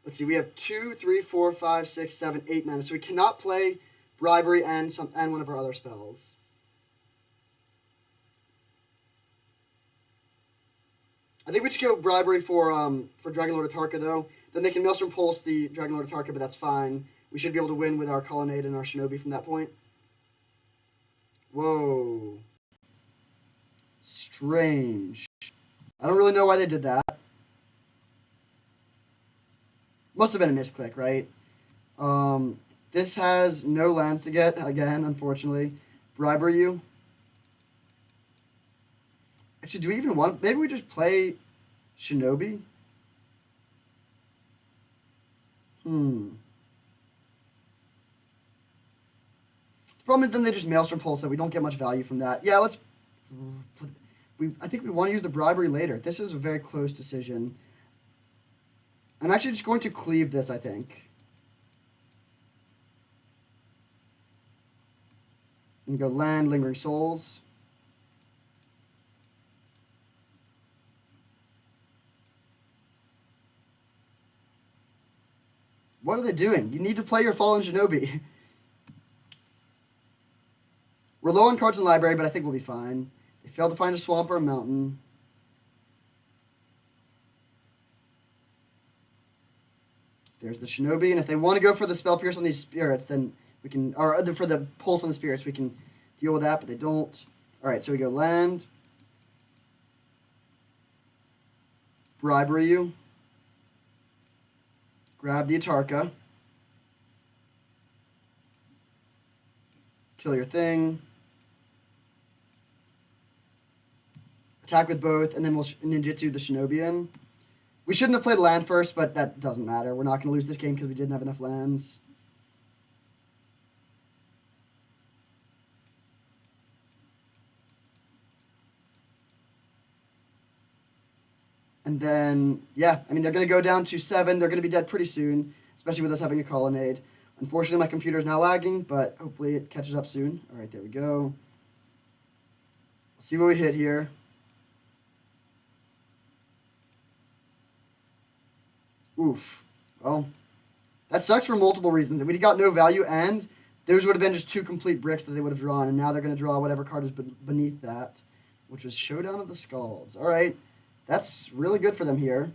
Let's see, we have 2, 3, 4, 5, 6, 7, 8 mana. So we cannot play Bribery and one of our other spells. I think we should go Bribery for Dragonlord Atarka, though. Then they can Maelstrom Pulse the Dragonlord Atarka, but that's fine. We should be able to win with our Colonnade and our Shinobi from that point. Whoa. Strange. I don't really know why they did that. Must have been a misclick, right? This has no lands to get, again, unfortunately. Bribery you. Actually, do we even want... Maybe we just play Shinobi? The problem is then they just Maelstrom Pulse, so we don't get much value from that. Yeah, let's... I think we want to use the Bribery later. This is a very close decision. I'm actually just going to cleave this, I think. And go land, Lingering Souls. What are they doing? You need to play your Fallen Shinobi. We're low on cards in the library, but I think we'll be fine. They failed to find a swamp or a mountain. There's the Shinobi, and if they want to go for the Spell Pierce on these spirits, then we can... Or for the Pulse on the spirits, we can deal with that, but they don't. Alright, so we go land. Bribery you. Grab the Atarka. Kill your thing. Attack with both, and then we'll ninjutsu the Shinobi in. We shouldn't have played land first, but that doesn't matter. We're not going to lose this game because we didn't have enough lands. And then, yeah, I mean, they're going to go down to 7. They're going to be dead pretty soon, especially with us having a Colonnade. Unfortunately, my computer is now lagging, but hopefully it catches up soon. All right, there we go. Let's see what we hit here. Oof. Well, that sucks for multiple reasons. We got no value, and those would have been just 2 complete bricks that they would have drawn, and now they're going to draw whatever card is beneath that, which was Showdown of the Scalds. All right. That's really good for them here.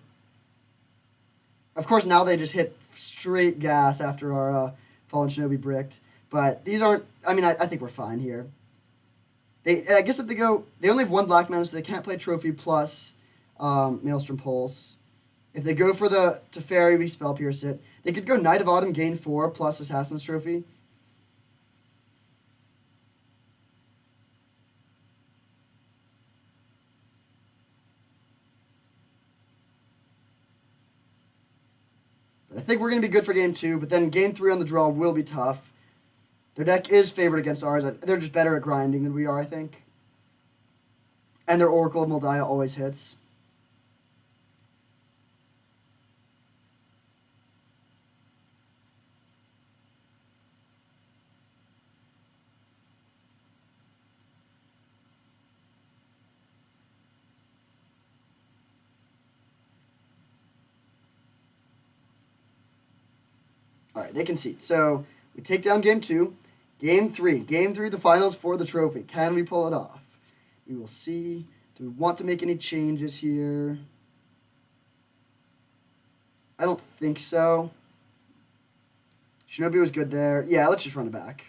Of course, now they just hit straight gas after our Fallen Shinobi bricked. But these aren't... I mean, I think we're fine here. I guess if they go... They only have 1 black mana, so they can't play Trophy plus Maelstrom Pulse. If they go for the Teferi, we Spell Pierce it. They could go Knight of Autumn, gain 4 plus Assassin's Trophy. I think we're going to be good for game 2, but then game 3 on the draw will be tough. Their deck is favored against ours. They're just better at grinding than we are, I think. And their Oracle of Moldiah always hits. All right, they concede. So we take down game 2. Game 3. Game 3, the finals for the trophy. Can we pull it off? We will see. Do we want to make any changes here? I don't think so. Shinobi was good there. Yeah, let's just run it back.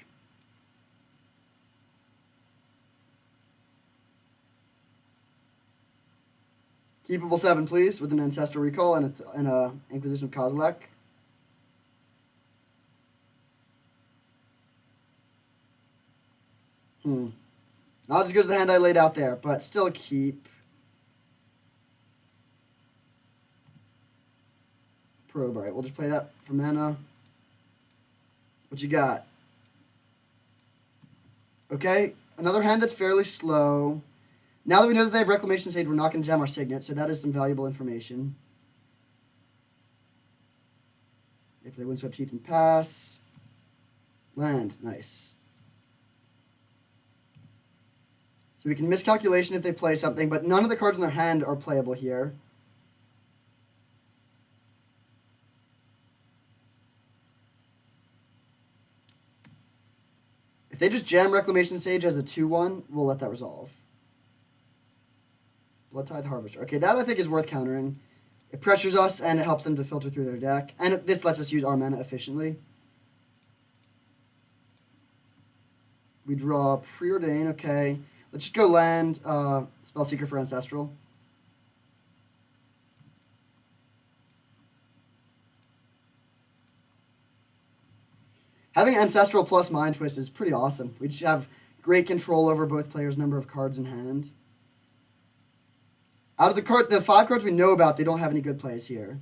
Keepable 7, please, with an Ancestral Recall and a Inquisition of Kozilek. Not as good as the hand I laid out there, but still keep. Probe. All right, we'll just play that for mana. What you got? Okay, another hand that's fairly slow. Now that we know that they have Reclamation Sage, we're not going to jam our Signet, so that is some valuable information. They If they Windswept Heath and pass. Land. Nice. So we can miscalculation if they play something, but none of the cards in their hand are playable here. If they just jam Reclamation Sage as a 2-1, we'll let that resolve. Blood Tithe Harvester. Okay, that I think is worth countering. It pressures us, and it helps them to filter through their deck. And this lets us use our mana efficiently. We draw Preordain, okay. Let's just go land Spellseeker for Ancestral. Having Ancestral plus Mind Twist is pretty awesome. We just have great control over both players' number of cards in hand. Out of the 5 cards we know about, they don't have any good plays here.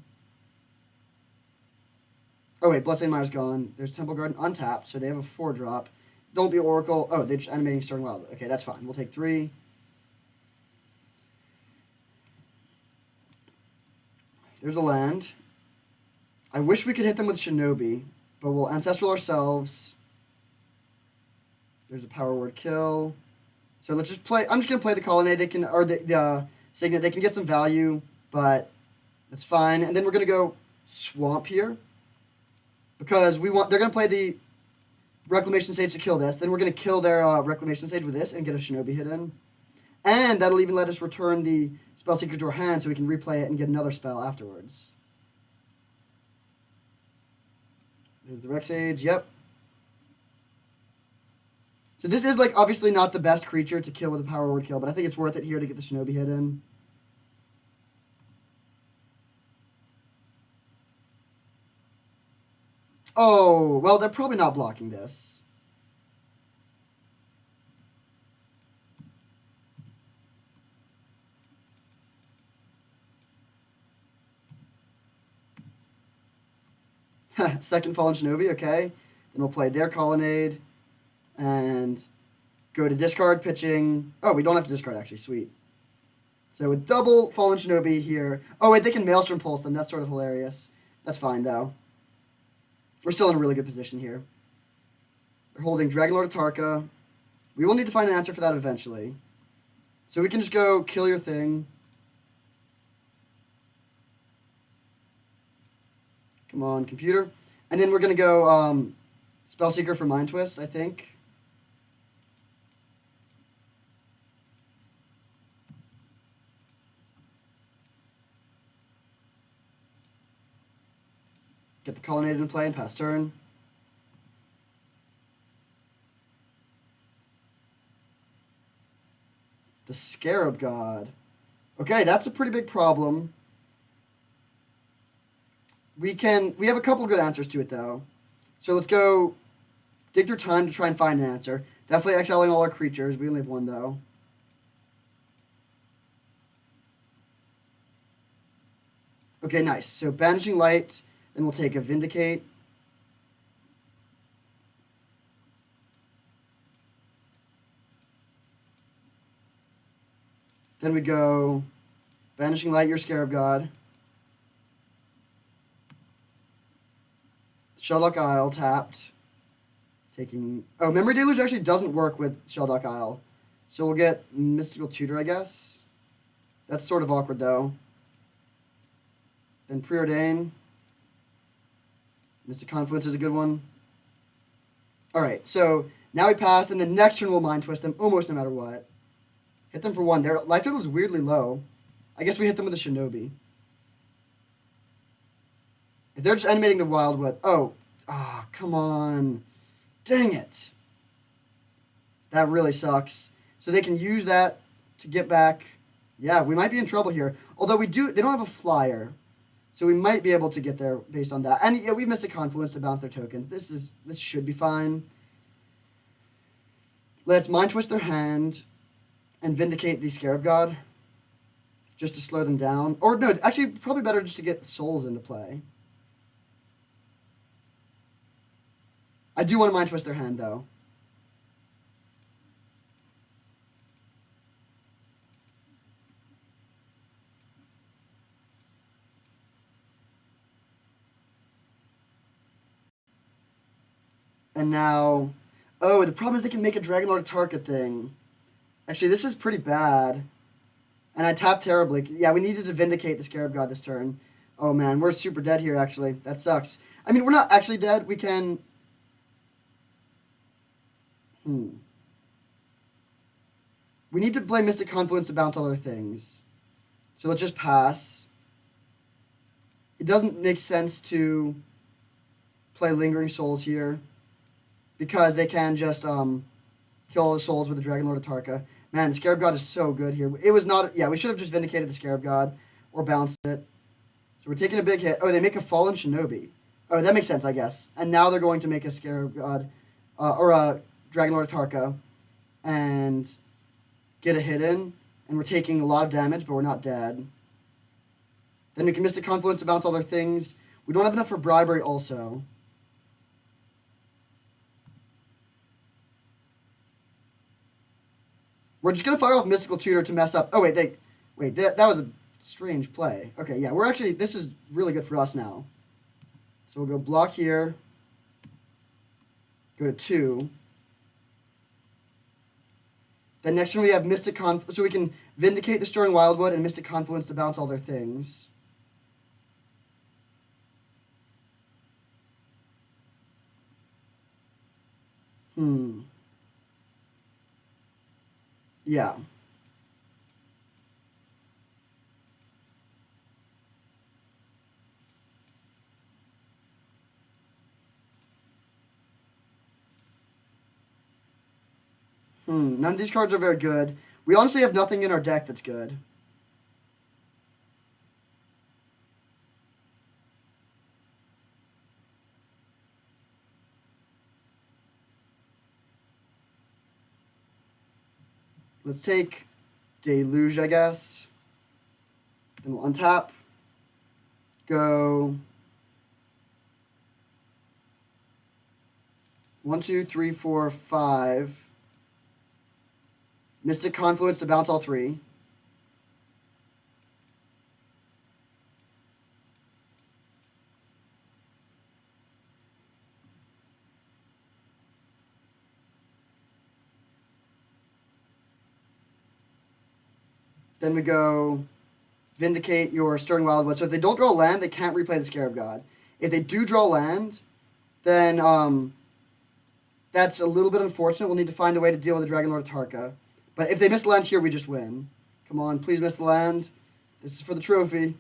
Oh wait, Bloodstained Mire's gone. There's Temple Garden untapped, so they have a 4-drop. Don't be Oracle. Oh, they're just animating Stirring Wild. Okay, that's fine. We'll take 3. There's a land. I wish we could hit them with Shinobi, but we'll Ancestral ourselves. There's a Power Word kill. So let's just play. I'm just gonna play the Colonnade. They can, or the Signet. They can get some value, but that's fine. And then we're gonna go Swamp here because we want. They're gonna play the Reclamation Sage to kill this. Then we're gonna kill their Reclamation Sage with this and get a Shinobi hit in. And that'll even let us return the Spellseeker to our hand so we can replay it and get another spell afterwards. There's the Rec Sage, yep. So this is, like, obviously not the best creature to kill with a Power Word kill, but I think it's worth it here to get the Shinobi hit in. Oh, well, they're probably not blocking this. Second Fallen Shinobi, okay. Then we'll play their Colonnade and go to discard, pitching. Oh, we don't have to discard, actually. Sweet. So with double Fallen Shinobi here. Oh, wait, they can Maelstrom Pulse them. That's sort of hilarious. That's fine, though. We're still in a really good position here. They're holding Dragonlord Atarka. We will need to find an answer for that eventually. So we can just go kill your thing. Come on, computer. And then we're going to go Spellseeker for Mind Twist, I think. Get the Colonnade in play and pass turn. The Scarab God. Okay, that's a pretty big problem. We have a couple good answers to it, though. So let's go dig through time to try and find an answer. Definitely exiling all our creatures. We only have 1, though. Okay, nice. So Banishing Light, then we'll take a Vindicate. Then we go Banishing Light, your Scarab God. Shelldock Isle tapped. Taking... Oh, Memory Deluge actually doesn't work with Shelldock Isle. So we'll get Mystical Tutor, I guess. That's sort of awkward, though. Then Preordain. Mystic Confluence is a good one. Alright, so now we pass, and the next turn we'll Mind Twist them almost no matter what. Hit them for 1. Their life total is weirdly low. I guess we hit them with a Shinobi. If they're just animating the Wildwood... Oh, come on. Dang it. That really sucks. So they can use that to get back... Yeah, we might be in trouble here. Although they don't have a flyer. So we might be able to get there based on that. And yeah, we missed a Confluence to bounce their tokens. This should be fine. Let's Mind Twist their hand and Vindicate the Scarab God. Just to slow them down. Or no, actually probably better just to get souls into play. I do want to Mind Twist their hand, though. And now... Oh, the problem is they can make a Dragon Lord Tarka thing. Actually, this is pretty bad. And I tapped terribly. Yeah, we needed to Vindicate the Scarab God this turn. Oh, man, we're super dead here, actually. That sucks. I mean, we're not actually dead. We can... We need to play Mystic Confluence to bounce other things. So let's just pass. It doesn't make sense to play Lingering Souls here, because they can just kill all the souls with the Dragon Lord of Tarka. Man, the Scarab God is so good here. It was not... Yeah, we should have just Vindicated the Scarab God or bounced it. So we're taking a big hit. Oh, they make a Fallen Shinobi. Oh, that makes sense, I guess. And now they're going to make a Scarab God or a Dragon Lord of Tarka and get a hit in. And we're taking a lot of damage, but we're not dead. Then we can Mystic Confluence to bounce all their things. We don't have enough for Bribery also. We're just going to fire off Mystical Tutor to mess up. Oh, wait, that was a strange play. Okay, yeah, we're actually... This is really good for us now. So we'll go block here. Go to 2. Then next turn we have Mystic Confluence. So we can Vindicate the Stirring Wildwood and Mystic Confluence to bounce all their things. Yeah. None of these cards are very good. We honestly have nothing in our deck that's good. Let's take Deluge, I guess. Then we'll untap. Go 1, 2, 3, 4, 5. Mystic Confluence to bounce all 3. Then we go Vindicate your Stirring Wildwood. So if they don't draw land, they can't replay the Scarab God. If they do draw land, then that's a little bit unfortunate. We'll need to find a way to deal with the Dragon Lord of Tarka. But if they miss the land here, we just win. Come on, please miss the land. This is for the trophy.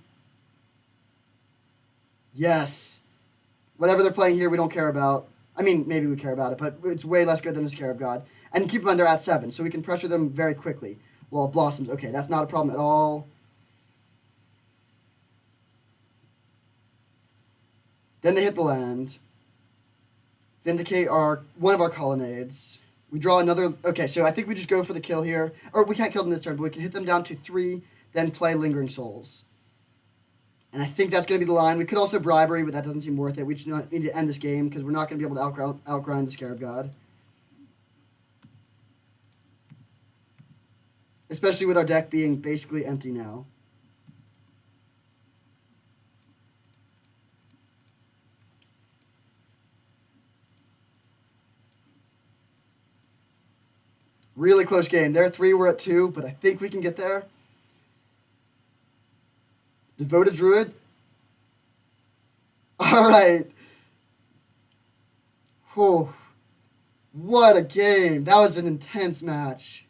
Yes. Whatever they're playing here, we don't care about. I mean, maybe we care about it, but it's way less good than the Scarab God. And keep in mind, they're at 7, so we can pressure them very quickly. Well, it blossoms. Okay, that's not a problem at all. Then they hit the land. Vindicate one of our colonnades. We draw another... Okay, so I think we just go for the kill here. Or we can't kill them this turn, but we can hit them down to 3, then play Lingering Souls. And I think that's going to be the line. We could also Bribery, but that doesn't seem worth it. We just need to end this game because we're not going to be able to outgrind the Scarab God. Especially with our deck being basically empty now. Really close game. They're at 3, we're at 2, but I think we can get there. Devoted Druid. All right. Whew. What a game. That was an intense match.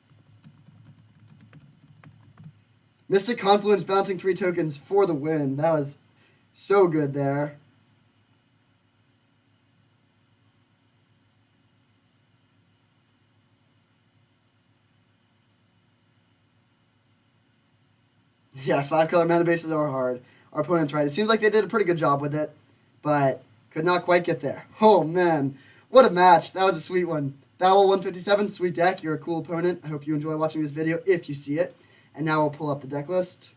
Mystic Confluence bouncing 3 tokens for the win. That was so good there. Yeah, 5-color mana bases are hard. Our opponent's right. It seems like they did a pretty good job with it, but could not quite get there. Oh, man. What a match. That was a sweet one. Dowell 157, sweet deck. You're a cool opponent. I hope you enjoy watching this video if you see it. And now we'll pull up the deck list.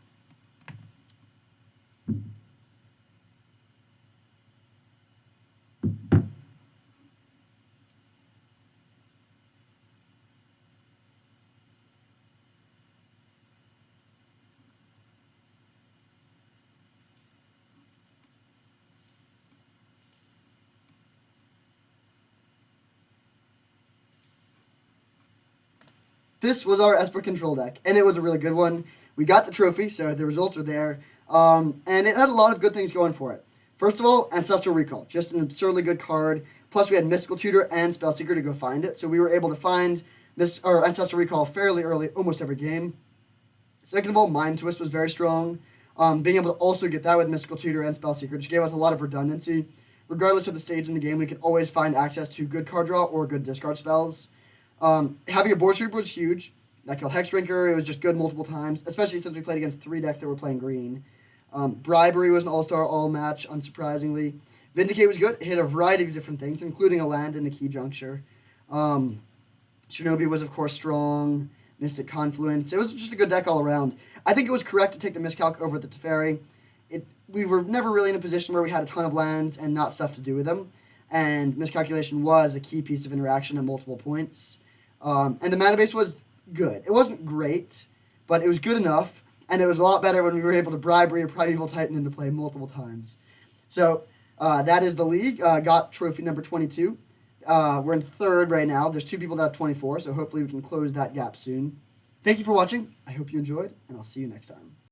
this was our Esper control deck, and it was a really good one. We got the trophy, so the results are there. And it had a lot of good things going for it. First of all, Ancestral Recall, just an absurdly good card. Plus, we had Mystical Tutor and Spell Seeker to go find it, so we were able to find this or Ancestral Recall fairly early, almost every game. Second of all, Mind Twist was very strong. Being able to also get that with Mystical Tutor and Spell Seeker just gave us a lot of redundancy. Regardless of the stage in the game, we could always find access to good card draw or good discard spells. Having a board sweeper was huge. That killed Hexdrinker. It was just good multiple times, especially since we played against 3 decks that were playing green. Bribery was an all-star all-match, unsurprisingly. Vindicate was good. It hit a variety of different things, including a land in a key juncture. Shinobi was, of course, strong. Mystic Confluence. It was just a good deck all around. I think it was correct to take the Miscalc over the Teferi. We were never really in a position where we had a ton of lands and not stuff to do with them. And Miscalculation was a key piece of interaction at multiple points. And the mana base was good. It wasn't great, but it was good enough. And it was a lot better when we were able to Bribery or Primeval Titan into play multiple times. So that is the league. Got trophy number 22. We're in 3rd right now. There's 2 people that have 24, so hopefully we can close that gap soon. Thank you for watching. I hope you enjoyed, and I'll see you next time.